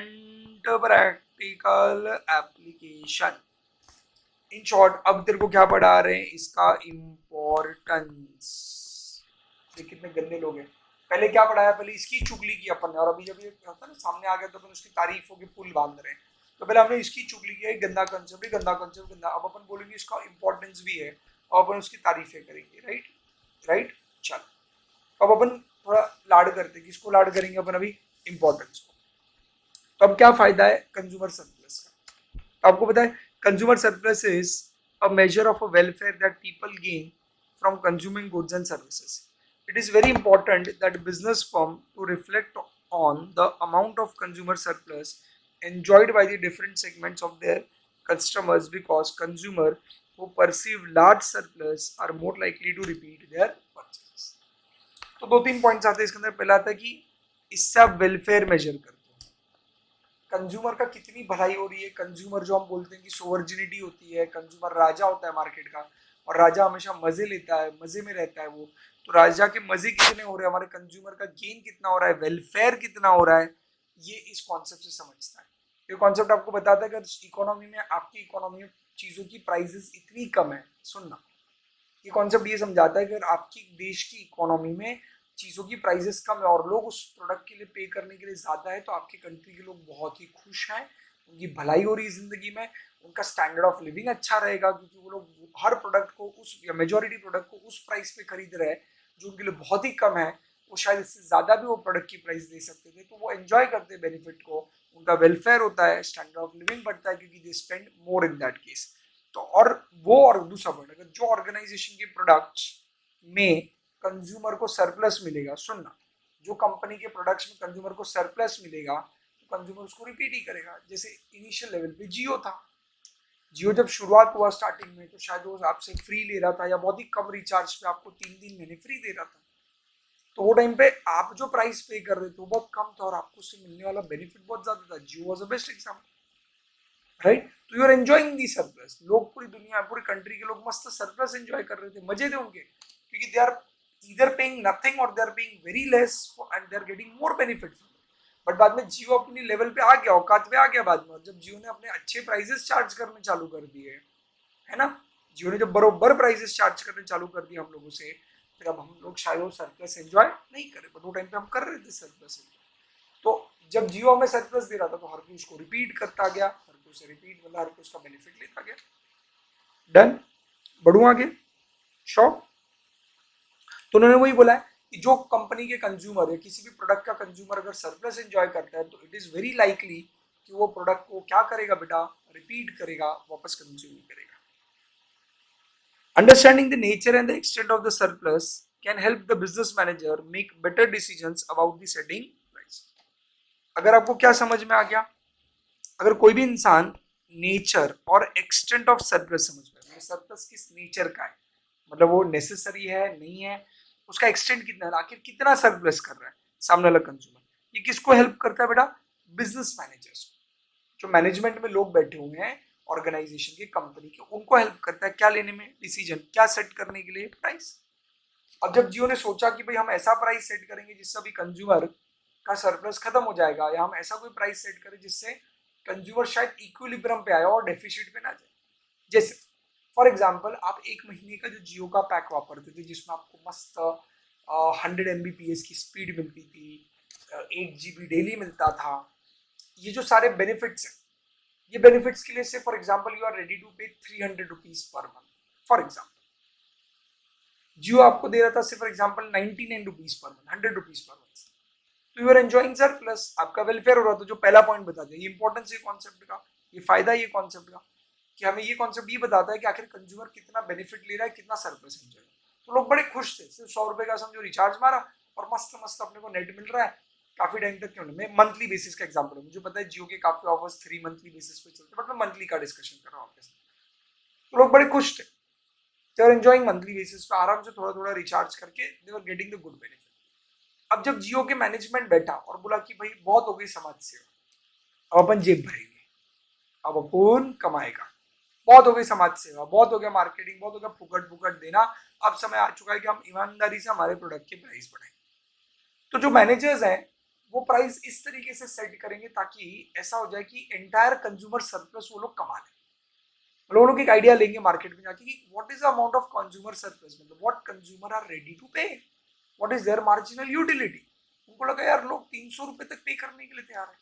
practical application. in short, अब तेरे को क्या पढ़ा रहे हैं, इसका importance। ये कितने गंदे लोग हैं। पहले क्या पढ़ाया, पहले इसकी चुगली की अपन ने, और अभी जब ये होता है ना सामने आ गया तो अपन उसकी तारीफ होगी, पुल बांध रहे हैं। तो पहले हमने इसकी चुगली की, गंदा कंसेप्ट, गंदा कंसेप्ट, गंदा। अब अपन बोलेंगे इसका इंपॉर्टेंस भी है और अपन उसकी तारीफें करेंगे। राइट राइट, चल। अब अपन थोड़ा लाड करते हैं, किसको लाड करेंगे अपन अभी, इंपॉर्टेंस को। तो अब क्या फायदा है कंज्यूमर सरप्लस का, तो आपको पता है consumer surplus is a measure of a welfare that people gain from consuming goods and services. It is very important that business firm to reflect on the amount of consumer surplus enjoyed by the different segments of their customers, because consumer who perceive large surplus are more likely to repeat their purchases. तो 2-3 पॉइंट्स आते हैं इसके अंदर। पहला आता है कि इससे आप वेलफेयर मेजर करते हो, कंज्यूमर का कितनी भलाई हो रही है। कंज्यूमर जो हम बोलते हैं कि सोवर्जिनिटी होती है, कंज्यूमर राजा होता है मार्केट का, और राजा हमेशा मजे लेता है, मजे में रहता है वो। तो राजा के मजे कितने हो रहे हैं, हमारे कंज्यूमर का गेन कितना हो रहा है, वेलफेयर कितना हो रहा है, ये इस कॉन्सेप्ट से समझता है। ये कॉन्सेप्ट आपको बताता है कि अगर इकोनॉमी में, आपकी इकोनॉमी में चीजों की प्राइसेस इतनी कम है, सुनना, ये कॉन्सेप्ट ये समझाता है कि अगर आपकी देश की इकोनॉमी में चीज़ों की प्राइसेस कम है और लोग उस प्रोडक्ट के लिए पे करने के लिए ज़्यादा है, तो आपकी कंट्री के लोग बहुत ही खुश हैं, उनकी भलाई हो रही है ज़िंदगी में, उनका स्टैंडर्ड ऑफ लिविंग अच्छा रहेगा, क्योंकि वो लोग हर प्रोडक्ट को उस, या मेजोरिटी प्रोडक्ट को उस प्राइस पे खरीद रहे हैं जो उनके लिए बहुत ही कम है। वो शायद इससे ज़्यादा भी वो प्रोडक्ट की प्राइस दे सकते थे, तो वो एंजॉय करते हैं बेनिफिट को, उनका वेलफेयर होता है, स्टैंडर्ड ऑफ लिविंग बढ़ता है, क्योंकि they spend more in that case. तो और दूसरा पॉइंट, अगर जो ऑर्गेनाइजेशन के प्रोडक्ट्स में कंज्यूमर को सरप्लस मिलेगा, सुनना, जो कंपनी के प्रोडक्ट्स में कंज्यूमर को सरप्लस मिलेगा तो कंज्यूमर उसको रिपीट ही करेगा। जैसे इनिशियल लेवल पे जियो था, जियो जब शुरुआत हुआ स्टार्टिंग में, तो शायद वो आपसे फ्री ले रहा था या बहुत ही कम रिचार्ज पे आपको 3 महीने फ्री दे रहा था। तो वो टाइम पे आप जो प्राइस पे कर रहे थे वो बहुत कम था और आपको उससे मिलने वाला बेनिफिट बहुत ज्यादा था। Jio was a best example, right. तो you are enjoying the surplus. लोग, पूरी दुनिया, पूरी कंट्री के लोग मस्त सरप्लस एंजॉय कर रहे थे, मजे थे उनके, क्योंकि they are either paying nothing और they are paying very less and they are getting more benefit. But बाद में जियो अपनी लेवल पे आ गया, औकात पे आ गया बाद में, जब जियो ने अपने अच्छे प्राइसेस चार्ज करने चालू कर दिए, है ना, जियो ने जब बरोबर प्राइसेस चार्ज करने चालू कर दिए हम लोगों से, फिर अब हम लोग शायद वो सरप्लस एंजॉय नहीं करें, बट वो टाइम पे हम कर रहे थे सरप्लस एंजॉय। तो जब जियो हमें सरप्लस दे रहा था तो हर कोई उसको रिपीट करता गया, हर कोई उसे रिपीट, मतलब हर कोई उसका बेनिफिट लेता गया। डन, बढ़ू आगे, श्योर। तो उन्होंने वही बोला है कि जो कंपनी के कंज्यूमर या किसी भी प्रोडक्ट का कंज्यूमर अगर सरप्लस एंजॉय करता है, तो इट इज वेरी लाइकली कि वो प्रोडक्ट को क्या करेगा बेटा, रिपीट करेगा, वापस कंज्यूम करेगा। Understanding the nature and the extent of the surplus can help the business manager make better decisions about the setting price. अगर आपको क्या समझ में आ गया, अगर कोई भी इंसान नेचर और एक्सटेंट ऑफ सरप्लस समझ में, सरप्लस किस नेचर का है, मतलब वो नेसेसरी है नहीं है, उसका एक्सटेंट कितना है, आखिर कितना सरप्लस कर रहा है सामने वाला कंज्यूमर, ये किसको हेल्प करता है बेटा, बिजनेस मैनेजर्स, जो मैनेजमेंट में लोग बैठे हुए हैं ऑर्गेनाइजेशन के, कंपनी के, उनको हेल्प करता है क्या लेने में, डिसीजन क्या सेट करने के लिए, प्राइस। अब जब जियो ने सोचा कि भाई हम ऐसा प्राइस सेट करेंगे जिससे अभी कंज्यूमर का सरप्लस खत्म हो जाएगा, या हम ऐसा कोई प्राइस सेट करें जिससे कंज्यूमर शायद इक्विलिब्रियम पे आए और डेफिसिट पे ना जाए। जैसे फॉर एग्जाम्पल आप एक महीने का जो जियो का पैक वापरते थे जिसमें आपको मस्त 100 MBPS की स्पीड मिलती थी, 8 GB डेली मिलता था, ये जो सारे बेनिफिट्स हैं, ये बेनिफिट्स के लिए से for example you are ready to pay 300 rupees per month. For example जियो आपको दे रहा था सिर्फ for example 99 rupees per month, 100 rupees per month, तो you are enjoying surplus आपका वेलफेयर हो रहा था। जो पहला पॉइंट बता दिया, ये इंपॉर्टेंस ये कॉन्सेप्ट का, ये फायदा ये कॉन्सेप्ट का कि हमें ये कॉन्सेप्ट ये बताता है कि आखिर कंज्यूमर कितना बेनिफिट ले रहा है, कितना सरप्लस एंजॉय। तो लोग बड़े खुश थे, सिर्फ 100 रुपए का समझो रिचार्ज मारा और मस्त मस्त अपने को नेट मिल रहा है काफी टाइम तक। क्यों नहीं, मैं मंथली बेसिस का एग्जांपल है, मुझे पता है जियो के काफी ऑफर्स 3 मंथली बेसिस पे चलते हैं, बट मैं मंथली का डिस्कशन कर रहा हूँ आपके साथ। तो लोग बड़े खुश थे, they are enjoying monthly basis पे आराम से थोड़ा थोड़ा रिचार्ज करके they are getting the good benefit. अब जब जियो के मैनेजमेंट बैठा और बोला कि भाई बहुत हो गई समाज सेवा, अब अपन जेब भरेंगे, अब अपन कमाएगा, बहुत हो गई समाज सेवा, बहुत हो गया मार्केटिंग, बहुत हो गया फुकट फुकट देना, अब समय आ चुका है कि हम ईमानदारी से हमारे प्रोडक्ट की प्राइस बढ़ाएं। तो जो मैनेजर्स हैं वो प्राइस इस तरीके से सेट करेंगे ताकि ऐसा हो जाए कि एंटायर कंज्यूमर सरप्लस वो लोग कमा लें। वो लोग एक आइडिया लेंगे मार्केट में जाके कि what is the amount of consumer surplus, मतलब what consumer are ready to pay, what is their marginal utility. उनको लगा यार लोग 300 रुपए तक पे करने के लिए तैयार है।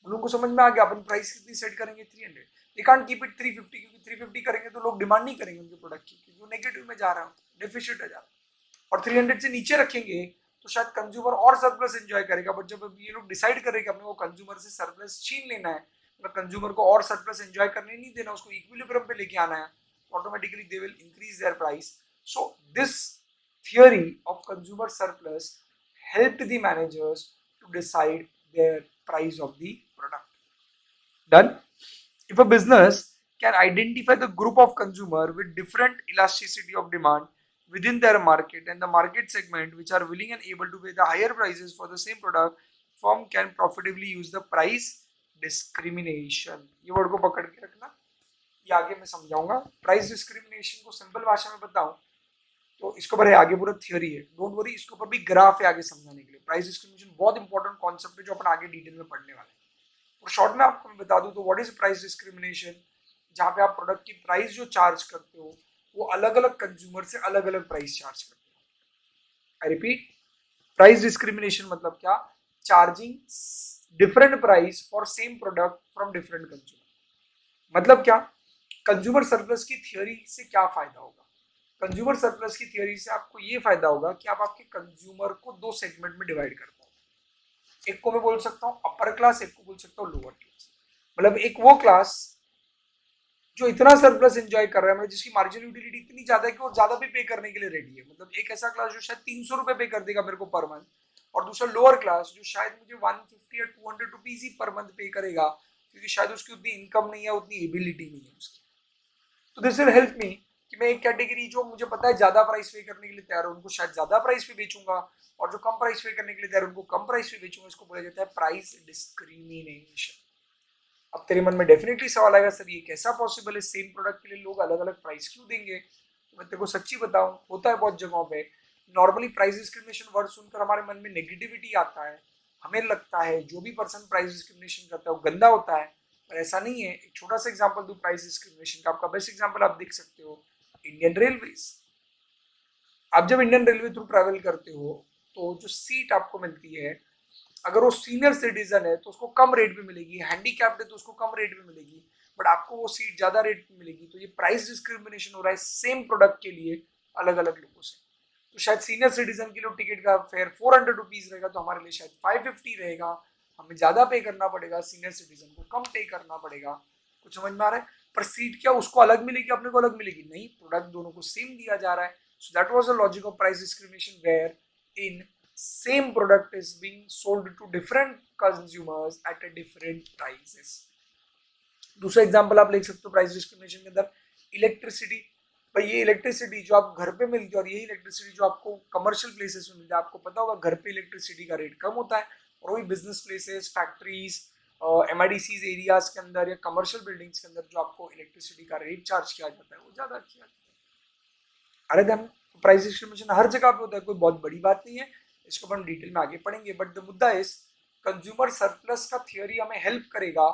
उन लोगों को समझ में आ गया अपन प्राइस कितनी सेट करेंगे, 300, दे कांट कीप इट 350, क्योंकि 350 करेंगे तो लोग डिमांड नहीं करेंगे उनके प्रोडक्ट की, क्योंकि वो नेगेटिव में जा रहा है, डेफिसिट है जा रहा है। और 300 से नीचे रखेंगे तो शायद कंज्यूमर और सरप्लस एंजॉय करेगा, बट जब ये लोग डिसाइड करें कि अपने को कंज्यूमर से सरप्लस छीन लेना है, मतलब कंज्यूमर को और सरप्लस एंजॉय करने नहीं देना, उसको इक्विलिब्रियम पे लेके आना है, automatically they will increase their price. So this theory of consumer surplus helped the managers to decide their price of the product. Done. If a business can identify the group of consumer with different elasticity of demand within their market and the market segment which are willing and able to pay the higher prices for the same product, firm can profitably use the price discrimination. ये वर्ड को पकड़ के रखना, ये आगे मैं समझाऊंगा। प्राइस डिस्क्रिमिनेशन को सिंपल भाषा में बताऊं तो इसके ऊपर है आगे पूरा थियोरी है, डोंट वरी, इसके ऊपर भी ग्राफ है आगे समझाने के लिए। प्राइस डिस्क्रिमिनेशन बहुत इंपॉर्टेंट कॉन्सेप्ट है जो अपन आगे डिटेल में पढ़ने वाले हैं। और शॉर्ट में आपको मैं बता दूं तो व्हाट इज प्राइस डिस्क्रिमिनेशन, जहाँ पे आप प्रोडक्ट की प्राइस जो चार्ज करते हो वो अलग अलग कंज्यूमर से अलग अलग प्राइस चार्ज करते हो। आई रिपीट, प्राइस डिस्क्रिमिनेशन मतलब क्या, charging different price for same product from different consumer. मतलब क्या, कंज्यूमर सरप्लस की थियोरी से क्या फायदा होगा, कंज्यूमर सरप्लस की थियोरी से आपको ये फायदा होगा कि आप आपके कंज्यूमर को दो सेगमेंट में डिवाइड कर पाओ। एक को मैं बोल सकता हूँ अपर क्लास, एक को बोल सकता हूँ लोअर क्लास। मतलब एक वो क्लास जो इतना सरप्लस एंजॉय कर रहा है, मतलब जिसकी मार्जिनल यूटिलिटी इतनी ज्यादा है कि वो ज्यादा भी पे करने के लिए रेडी है। मतलब एक ऐसा क्लास जो शायद 300 रुपए पे कर देगा मेरे को पर मंथ, और दूसरा लोअर क्लास जो शायद मुझे 150 या 200 रुपीज ही पर मंथ पे करेगा, क्योंकि शायद उसकी उतनी इनकम नहीं है, उतनी एबिलिटी नहीं है उसकी। तो दिस विल हेल्प मी कि मैं एक कैटेगरी जो मुझे पता है ज्यादा प्राइस पे करने के लिए तैयार है उनको शायद ज्यादा प्राइस पे बेचूंगा, और जो कम प्राइस पे करने के लिए तैयार है उनको कम प्राइस पे बेचूंगा। इसको बोला जाता है प्राइस डिस्क्रिमिनेशन। अब तेरे मन में डेफिनेटली सवाल आएगा, सर ये कैसा पॉसिबल है, सेम प्रोडक्ट के लिए लोग अलग अलग प्राइस क्यों देंगे। तो मैं तेरे को सच्ची बताऊं, होता है बहुत जगहों पे। नॉर्मली प्राइस डिस्क्रिमिनेशन वर्ड सुनकर हमारे मन में नेगेटिविटी आता है, हमें लगता है जो भी पर्सन प्राइस डिस्क्रिमिनेशन करता है वो गंदा होता है, पर ऐसा नहीं है। एक छोटा सा एग्जांपल दूं प्राइस डिस्क्रिमिनेशन का, आपका बेस्ट एग्जांपल आप देख सकते हो इंडियन रेलवेज। आप जब इंडियन रेलवे थ्रू ट्रैवल करते हो तो जो सीट आपको मिलती है, अगर वो सीनियर सिटीजन है तो उसको कम रेट पे मिलेगी, हैंडीकैप्ड है तो उसको कम रेट पे मिलेगी, बट आपको वो सीट ज्यादा रेट पे मिलेगी। तो ये प्राइस डिस्क्रिमिनेशन हो रहा है सेम प्रोडक्ट के लिए अलग अलग लोगों से। तो शायद सीनियर सिटीजन के लिए टिकट का फेयर 400 रुपीज रहेगा, तो हमारे लिए शायद 550 रहेगा, हमें ज्यादा पे करना पड़ेगा, सीनियर सिटीजन को कम पे करना पड़ेगा। कुछ समझ में आ रहा है। पर सीट क्या उसको अलग मिलेगी, अपने को अलग मिलेगी? नहीं, प्रोडक्ट दोनों को सेम दिया जा रहा है। So that was the logic of price discrimination, where in same product is being sold to different consumers at a different prices. दूसरा एग्जांपल आप ले सकते हो प्राइस डिस्क्रिमिनेशन के अंदर, इलेक्ट्रिसिटी। भाई ये इलेक्ट्रिसिटी जो आप घर पे मिलती है और यही इलेक्ट्रिसिटी जो आपको कमर्शियल प्लेसेस में मिलती है, आपको पता होगा घर पे इलेक्ट्रिसिटी का रेट कम होता है, और वही business places, factories, MIDCs areas के अंदर या कमर्शियल बिल्डिंग्स के अंदर जो आपको इलेक्ट्रिसिटी का रेट चार्ज किया जाता है वो ज्यादा किया जाता है। अरे देन प्राइस डिस्क्रिमिनेशन हर जगह पे होता है, कोई बहुत बड़ी बात नहीं है, इसको अपन डिटेल में आगे पढ़ेंगे। बट द मुद्दा इज कंज्यूमर सरप्लस का थियोरी हमें हेल्प करेगा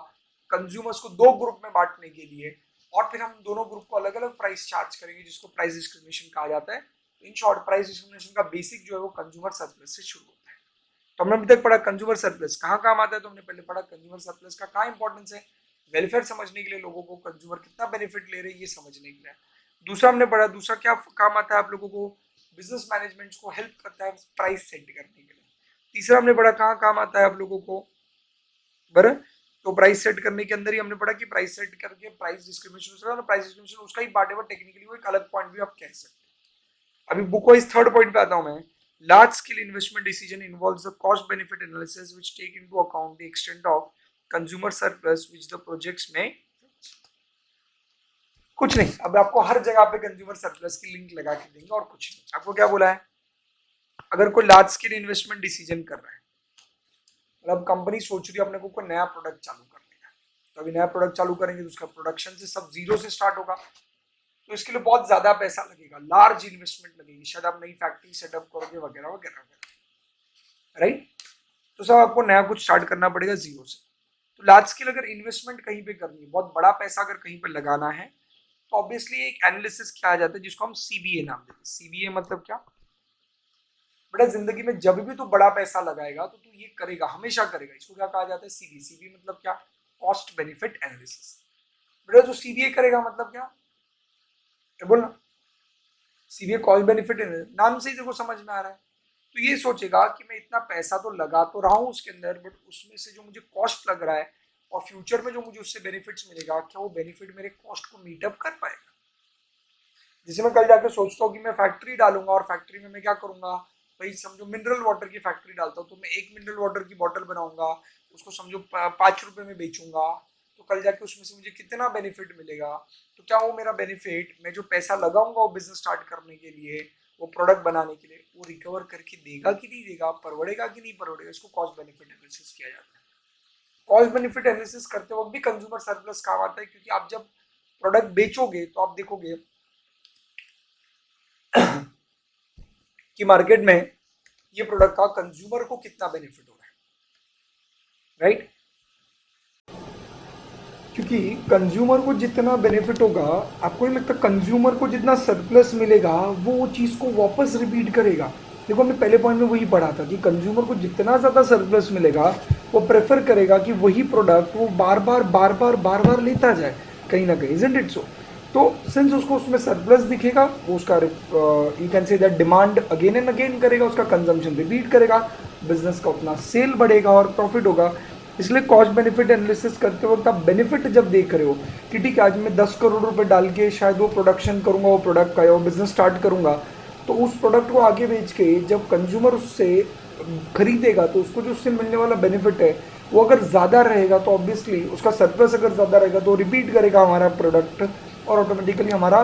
कंज्यूमर्स को दो ग्रुप में बांटने के लिए, और फिर हम दोनों ग्रुप को अलग अलग प्राइस चार्ज करेंगे, जिसको प्राइस डिस्क्रिमिनेशन कहा जाता है। इन शॉर्ट प्राइस डिस्क्रिमिनेशन का बेसिक जो है वो कंज्यूमर सरप्लस से शुरू होता है। तो हमने अभी तक पढ़ा कंज्यूमर सरप्लस कहाँ काम आता है, तो हमने पहले पढ़ा कंज्यूमर सरप्लस का कहाँ इंपॉर्टेंस है, वेलफेयर समझने के लिए, लोगों को कंज्यूमर कितना बेनिफिट ले रहे हैं ये समझने के लिए। दूसरा हमने पढ़ा दूसरा क्या काम आता है आप लोगों को, बिजनेस मैनेजमेंट को हेल्प करता है प्राइस सेट करने के लिए। तीसरा हमने पढ़ा कहाँ काम आता है आप लोगों को, बराबर, तो प्राइस सेट करने के अंदर ही हमने पढ़ा कि प्राइस सेट करके प्राइस डिस्क्रिमिनेशन, प्राइस डिस्क्रिमिनेशन उसका ही पार्ट है, टेक्निकली वो एक अलग पॉइंट भी आप कह सकते हैं। अभी बुक वाइज थर्ड पॉइंट पे आता हूं मैं। Large scale investment decision involves the cost benefit analysis which take into account the extent of consumer surplus which the projects में। कुछ नहीं, अब आपको हर जगह पे कंज्यूमर सरप्लस की लिंक लगा के देंगे और कुछ नहीं। आपको क्या बोला है, अगर कोई लार्ज स्केल इन्वेस्टमेंट डिसीजन कर रहा है, मतलब कंपनी सोच रही है अपने को कोई नया प्रोडक्ट चालू करने का, तो अभी नया प्रोडक्ट चालू करेंगे तो उसका प्रोडक्शन से सब जीरो से स्टार्ट होगा, तो इसके लिए बहुत ज्यादा पैसा लगेगा, लार्ज इन्वेस्टमेंट लगेगी, शायद आप नई फैक्ट्री सेटअप करोगे वगैरह वगैरह वगैरह, राइट। तो सब आपको नया कुछ स्टार्ट करना पड़ेगा जीरो से। तो लार्ज स्केल अगर इन्वेस्टमेंट कहीं पे करनी है, बहुत बड़ा पैसा अगर कहीं पे लगाना है, तो ऑब्वियसली एक एनालिसिस किया जाता है जिसको हम सीबीए नाम देते हैं। सीबीए मतलब क्या बेटा, जिंदगी में जब भी तू बड़ा पैसा लगाएगा तो तू ये करेगा, हमेशा करेगा, इसको क्या कहा जाता है, सीबीए। सीबीए मतलब क्या, कॉस्ट बेनिफिट एनालिसिस। बेटा जो सीबीए करेगा मतलब क्या, बोलना, सीबीए कॉस्ट बेनिफिट नाम से ही देखो समझ में आ रहा है। तो ये सोचेगा कि मैं इतना पैसा तो लगा तो रहा हूँ उसके अंदर, बट उसमें से जो मुझे कॉस्ट लग रहा है और फ्यूचर में जो मुझे उससे बेनिफिट्स मिलेगा, क्या वो बेनिफिट मेरे कॉस्ट को मीटअप कर पाएगा। जैसे मैं कल जाकर सोचता हूँ कि मैं फैक्ट्री डालूंगा और फैक्ट्री में मैं क्या करूंगा, भाई समझो मिनरल वाटर की फैक्ट्री डालता हूँ, तो मैं एक मिनरल वाटर की बॉटल बनाऊंगा, उसको समझो 5 रुपए में बेचूंगा, तो कल जाके उसमें से मुझे कितना बेनिफिट मिलेगा। तो क्या वो मेरा बेनिफिट, मैं जो पैसा लगाऊंगा वो बिजनेस स्टार्ट करने के लिए, वो प्रोडक्ट बनाने के लिए, वो रिकवर करके देगा कि नहीं देगा, परवड़ेगा कि नहीं परवड़ेगा, इसको कॉस्ट बेनिफिट एनालिसिस किया जाता है। कॉस्ट बेनिफिट एनालिसिस करते वक्त भी कंज्यूमर सरप्लस काम आता है, क्योंकि आप जब प्रोडक्ट बेचोगे तो आप देखोगे कि मार्केट में ये प्रोडक्ट का कंज्यूमर को कितना बेनिफिट हो रहा है, राइट। क्योंकि कंज्यूमर को जितना बेनिफिट होगा, आपको नहीं लगता कंज्यूमर को जितना सरप्लस मिलेगा वो चीज़ को वापस रिपीट करेगा। देखो हमने पहले पॉइंट में वही पढ़ा था कि कंज्यूमर को जितना ज़्यादा सरप्लस मिलेगा वो प्रेफर करेगा कि वही प्रोडक्ट वो बार बार लेता जाए कहीं ना कहीं, इजंट इट सो। तो सिंस उसको उसमें सरप्लस दिखेगा, वो उसका you can say that demand again and again करेगा, उसका कंजम्पशन रिपीट करेगा, बिजनेस का उतना सेल बढ़ेगा और प्रॉफिट होगा। इसलिए कॉस्ट बेनिफिट एनालिसिस करते वक्त आप बेनिफिट जब देख रहे हो कि ठीक है आज मैं 10 करोड़ रुपए डाल के शायद वो प्रोडक्शन करूंगा, वो प्रोडक्ट का, वो बिजनेस स्टार्ट करूंगा, तो उस प्रोडक्ट को आगे बेच के जब कंज्यूमर उससे खरीदेगा तो उसको जो उससे मिलने वाला बेनिफिट है वो अगर ज़्यादा रहेगा, तो ऑब्वियसली उसका सरप्लस अगर ज़्यादा रहेगा तो रिपीट करेगा हमारा प्रोडक्ट, और ऑटोमेटिकली हमारा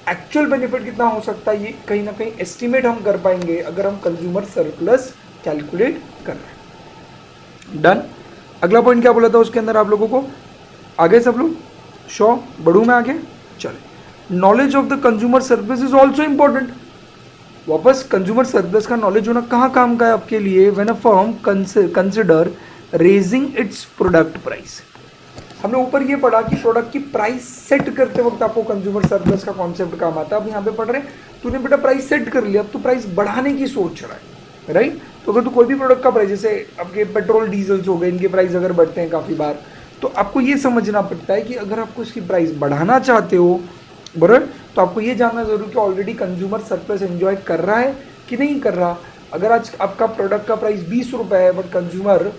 एक्चुअल बेनिफिट कितना हो सकता है ये कहीं ना कहीं एस्टिमेट हम कर पाएंगे अगर हम कंज्यूमर सरप्लस कैलकुलेट कर रहे हैं। डन। अगला पॉइंट क्या बोला था उसके अंदर आप लोगों को, आगे सब लोग शो बढ़ू में आगे चले। Knowledge of the consumer surplus is also important. वापस कंज्यूमर सरप्लस का नॉलेज होना कहाँ काम का है आपके लिए, when a firm consider raising it's product price. हमने ऊपर ये पढ़ा कि प्रोडक्ट की प्राइस सेट करते वक्त आपको कंज्यूमर सरप्लस का कॉन्सेप्ट काम आता है। अब यहाँ पे पढ़ रहे हैं तूने बेटा प्राइस सेट कर लिया, अब तू प्राइस बढ़ाने की सोच रहा है, राइट। तो अगर तो कोई भी प्रोडक्ट का प्राइस, जैसे आपके पेट्रोल डीजल्स हो गए, इनके प्राइस अगर बढ़ते हैं काफ़ी बार, तो आपको ये समझना पड़ता है कि अगर आपको इसकी प्राइस बढ़ाना चाहते हो, बराबर, तो आपको ये जानना जरूरी कि ऑलरेडी कंज्यूमर सरप्लस एंजॉय कर रहा है कि नहीं कर रहा। अगर आज आपका प्रोडक्ट का प्राइस 20 रुपये है बट कंज्यूमर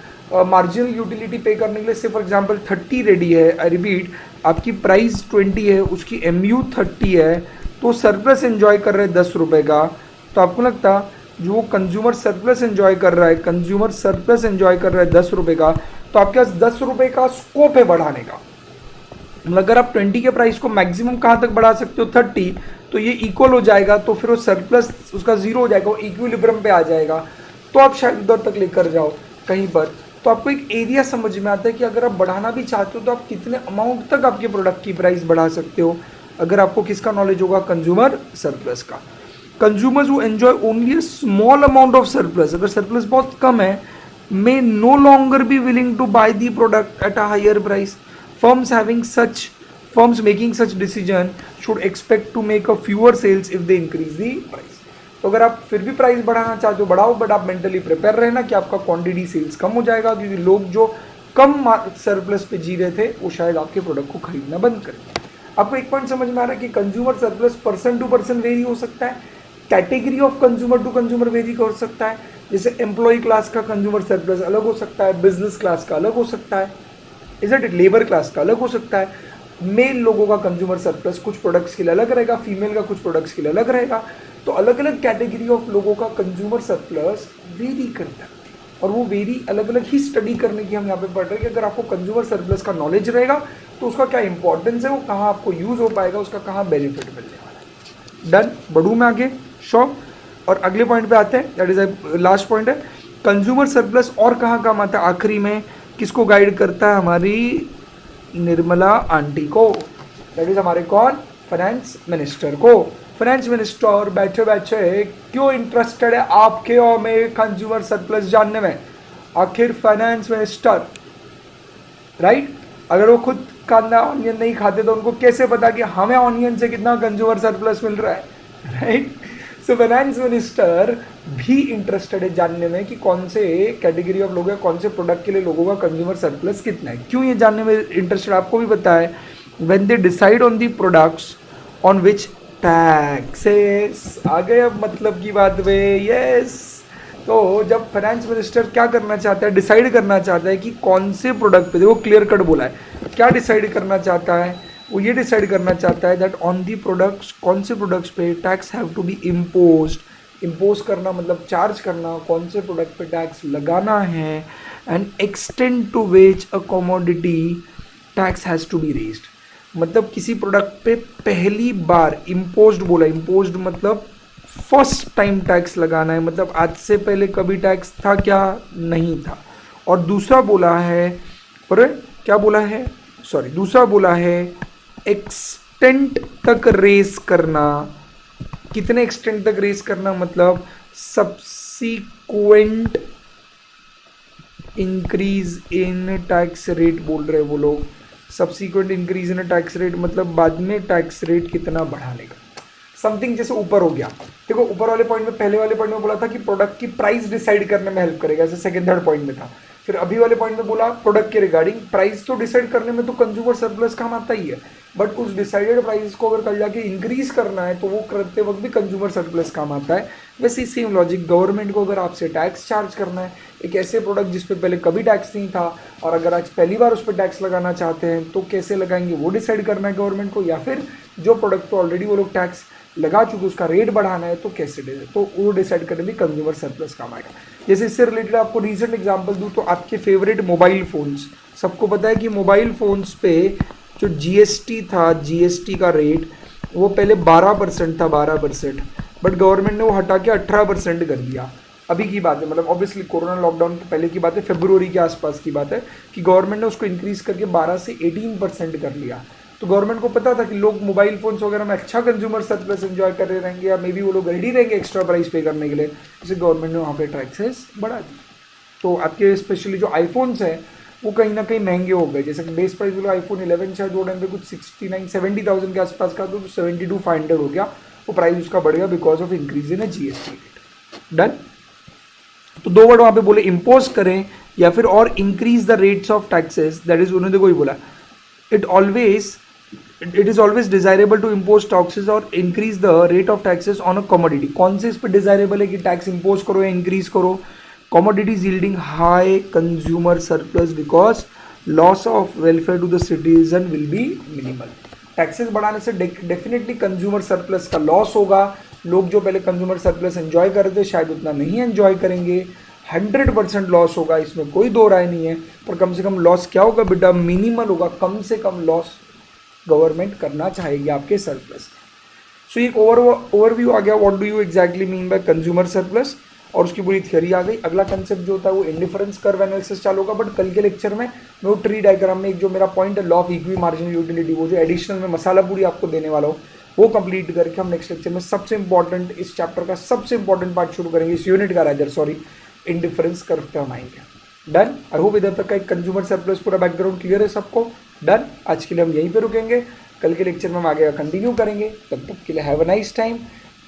मार्जिनल यूटिलिटी पे करने के लिए से फॉर एग्जांपल 30 रेडी है, आई रिपीट आपकी प्राइस 20 है, उसकी MU 30 है, तो सरप्लस एंजॉय कर रहे हैं 10 रुपये का, तो आपको लगता जो कंज्यूमर सरप्लस एंजॉय कर रहा है, कंज्यूमर सरप्लस एंजॉय कर रहा है 10 रुपये का, तो आपके पास 10 रुपये का स्कोप है बढ़ाने का। अगर आप 20 के प्राइस को मैक्सिमम कहाँ तक बढ़ा सकते हो 30, तो ये इक्वल हो जाएगा, तो फिर वो सरप्लस उसका जीरो हो जाएगा, वो इक्विलिब्रियम पे आ जाएगा, तो आप शायद उधर तक लेकर जाओ कहीं पर। तो आपको एक एरिया समझ में आता है कि अगर आप बढ़ाना भी चाहते हो तो आप कितने अमाउंट तक आपके प्रोडक्ट की प्राइस बढ़ा सकते हो, अगर आपको किसका नॉलेज होगा, कंज्यूमर सरप्लस का। Consumers who enjoy only a small amount of surplus, अगर सरप्लस बहुत कम है, may no longer be willing to buy the product at a higher price. Firms having such Firms making such decision should expect to make a fewer sales if they increase the price. तो अगर आप फिर भी प्राइस बढ़ाना चाहते हो बढ़ाओ, बट आप मेंटली प्रिपेयर रहना कि आपका क्वांटिटी सेल्स कम हो जाएगा, क्योंकि लोग जो कम सरप्लस पे जी रहे थे वो शायद आपके प्रोडक्ट को खरीदना बंद करें। आपको एक पॉइंट समझ में आ रहा है कि consumer surplus person to person vary हो सकता है, category of consumer to consumer vary कर सकता है। जैसे एम्प्लॉय क्लास का कंज्यूमर सरप्लस अलग हो सकता है, बिजनेस क्लास का अलग हो सकता है, इज इट, लेबर क्लास का अलग हो सकता है। मेल लोगों का कंज्यूमर सरप्लस कुछ प्रोडक्ट्स के लिए अलग रहेगा, फीमेल का कुछ प्रोडक्ट्स के लिए अलग रहेगा। तो अलग अलग कैटेगरी ऑफ लोगों का कंज्यूमर सरप्लस वेरी करता है, और वो वेरी अलग अलग ही स्टडी करने की हम यहाँ पे पढ़ रहे हैं कि अगर आपको कंज्यूमर सरप्लस का नॉलेज रहेगा तो उसका क्या इंपॉर्टेंस है, वो कहाँ आपको यूज़ हो पाएगा, उसका कहाँ बेनिफिट मिलने वाला है। डन, बढ़ूँ मैं आगे, श्योर। और अगले पॉइंट पे आते हैं, दैट इज लास्ट पॉइंट है कंज्यूमर सरप्लस और कहाँ काम आता है आखिरी में, किसको गाइड करता है, हमारी निर्मला आंटी को, दैट इज हमारे कौन, फाइनेंस मिनिस्टर को। फाइनेंस मिनिस्टर बैठे बैठे क्यों इंटरेस्टेड है आपके और मेरे कंज्यूमर सरप्लस जानने में, आखिर फाइनेंस मिनिस्टर राइट, अगर वो खुद कांदा ऑनियन नहीं खाते तो उनको कैसे पता कि हमें ऑनियन से कितना कंज्यूमर सरप्लस मिल रहा है, राइट। सो फाइनेंस मिनिस्टर भी इंटरेस्टेड है जानने में कि कौन से कैटेगरी ऑफ लोग हैं, कौन से प्रोडक्ट के लिए लोगों का कंज्यूमर सरप्लस कितना है। क्यों ये जानने में इंटरेस्टेड, आपको भी पता है, when they decide on the products on which taxes, आ गए अब मतलब की बात में, यस। तो जब फाइनेंस मिनिस्टर क्या करना चाहता है, डिसाइड करना चाहता है कि कौन से प्रोडक्ट पे, देखो क्लियर कट बोला है, क्या डिसाइड करना चाहता है, वो ये डिसाइड करना चाहता है दैट ऑन दी प्रोडक्ट्स, कौन से प्रोडक्ट्स पे tax have to be imposed, impose करना मतलब चार्ज करना, कौन से प्रोडक्ट पे टैक्स लगाना है, and extend to which a commodity tax has to be raised, मतलब किसी प्रोडक्ट पे पहली बार इम्पोज्ड बोला, इम्पोज्ड मतलब फर्स्ट टाइम टैक्स लगाना है, मतलब आज से पहले कभी टैक्स था क्या, नहीं था। और दूसरा बोला है, और क्या बोला है, सॉरी, दूसरा बोला है एक्सटेंट तक रेस करना, कितने एक्सटेंट तक रेस करना, मतलब subsequent increase in tax rate बोल रहे वो लोग, subsequent increase in tax rate मतलब बाद में टैक्स रेट कितना बढ़ाने का, समथिंग जैसे ऊपर हो गया। देखो ऊपर वाले पॉइंट में, पहले वाले पॉइंट में बोला था कि प्रोडक्ट की प्राइस डिसाइड करने में हेल्प करेगा, जैसे सेकंड थर्ड पॉइंट में था। फिर अभी वाले पॉइंट में बोला प्रोडक्ट के रिगार्डिंग प्राइस तो डिसाइड करने में तो कंज्यूमर सरप्लस काम आता ही है, बट उस डिसाइडेड प्राइस को अगर कल जाके इंक्रीज करना है तो वो करते वक्त भी कंज्यूमर सरप्लस काम आता है। वैसे सेम लॉजिक गवर्नमेंट को अगर आपसे टैक्स चार्ज करना है, एक ऐसे प्रोडक्ट जिस पे पहले कभी टैक्स नहीं था और अगर आज पहली बार उस पर टैक्स लगाना चाहते हैं तो कैसे लगाएंगे वो डिसाइड करना है गवर्नमेंट को, या फिर जो प्रोडक्ट तो ऑलरेडी वो लोग टैक्स लगा चुके उसका रेट बढ़ाना है तो कैसे दे, तो वो डिसाइड करने में कंज्यूमर सरप्लस काम आएगा। जैसे इससे रिलेटेड आपको रीसेंट एग्जांपल दूँ तो आपके फेवरेट मोबाइल फ़ोन्स, सबको पता है कि मोबाइल फ़ोन्स पे जो जीएसटी था, जीएसटी का रेट वो पहले 12% था, 12%, बट गवर्नमेंट ने वो हटा के 18% कर दिया। अभी की बात है, मतलब ऑब्वियसली कोरोना लॉकडाउन के पहले की बात है, फरवरी के आसपास की बात है कि गवर्नमेंट ने उसको इंक्रीज करके 12 से 18% कर लिया। तो गवर्नमेंट को पता था कि लोग मोबाइल फ़ोन्स वगैरह में अच्छा कंज्यूमर सर्विस एंजॉय कर रहे रहेंगे या मे बी वो लोग रेडी रहेंगे एक्स्ट्रा प्राइस पे करने के लिए, इसलिए गवर्नमेंट ने वहाँ पे टैक्सेस बढ़ा दी। तो आपके स्पेशली जो आईफोन्स हैं वो कहीं ना कहीं महंगे हो गए, जैसे कि बेस प्राइस बोलो आईफोन 11 शायद वो टाइम पे कुछ 69-70,000 के आसपास का, तो 72,500 हो गया, वो प्राइस उसका बढ़ गया because of increase in GST rate. Done. तो दो वर्ड वहाँ पे बोले, इम्पोज करें या फिर और increase the rates of taxes, that is उन्होंने कोई बोला it is always desirable to impose taxes or increase the rate of taxes on a commodity। कौन से इस पे डिजायरेबल है कि टैक्स इंपोज करो या इंक्रीज करो, commodities yielding high consumer surplus because loss of welfare to the citizen will be minimal। Taxes बढ़ाने से डेफिनेटली कंज्यूमर सरप्लस का लॉस होगा, लोग जो पहले कंज्यूमर सरप्लस एंजॉय कर रहे थे शायद उतना नहीं एंजॉय करेंगे, 100% लॉस होगा, इसमें कोई दो राय नहीं है। पर कम से कम लॉस क्या होगा बेटा, मिनिमल होगा, कम से कम लॉस गवर्नमेंट करना चाहेगी आपके सरप्लस का। सो एक ओवरव्यू आ गया, what do you exactly mean by consumer surplus, और उसकी पूरी थ्योरी आ गई। अगला कंसेप्ट जो होता है वो इंडिफरेंस कर्व एनालिसिस चालू होगा, बट कल के लेक्चर में मैं वो ट्री डायग्राम में एक जो मेरा पॉइंट है law of equi marginal utility, वो जो एडिशनल में मसाला पूरी आपको देने वाला हूँ वो कंप्लीट करके हम नेक्स्ट लेक्चर में सबसे इंपॉर्टेंट इस चैप्टर का सबसे इंपॉर्टेंट पार्ट शुरू करेंगे, इस यूनिट का राइजर सॉरी इंडिफरेंस कर्व पे हम आएंगे। डन। आई होप इधर तक का एक कंज्यूमर सरप्लस पूरा बैकग्राउंड क्लियर है सबको। डन। आज के लिए हम यहीं पे रुकेंगे। कल के लेक्चर में हम आगे कंटिन्यू करेंगे। तब तक के लिए have a nice time,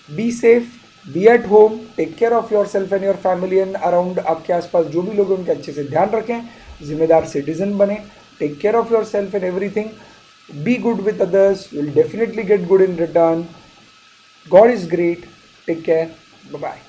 be safe, be at home, take care of yourself and your family and around. आपके आसपास जो भी लोग हैं उनके अच्छे से ध्यान रखें, जिम्मेदार सिटीजन बने, take care of yourself and everything, be good with others, you'll definitely get good in return. God is great. Take care. Bye bye.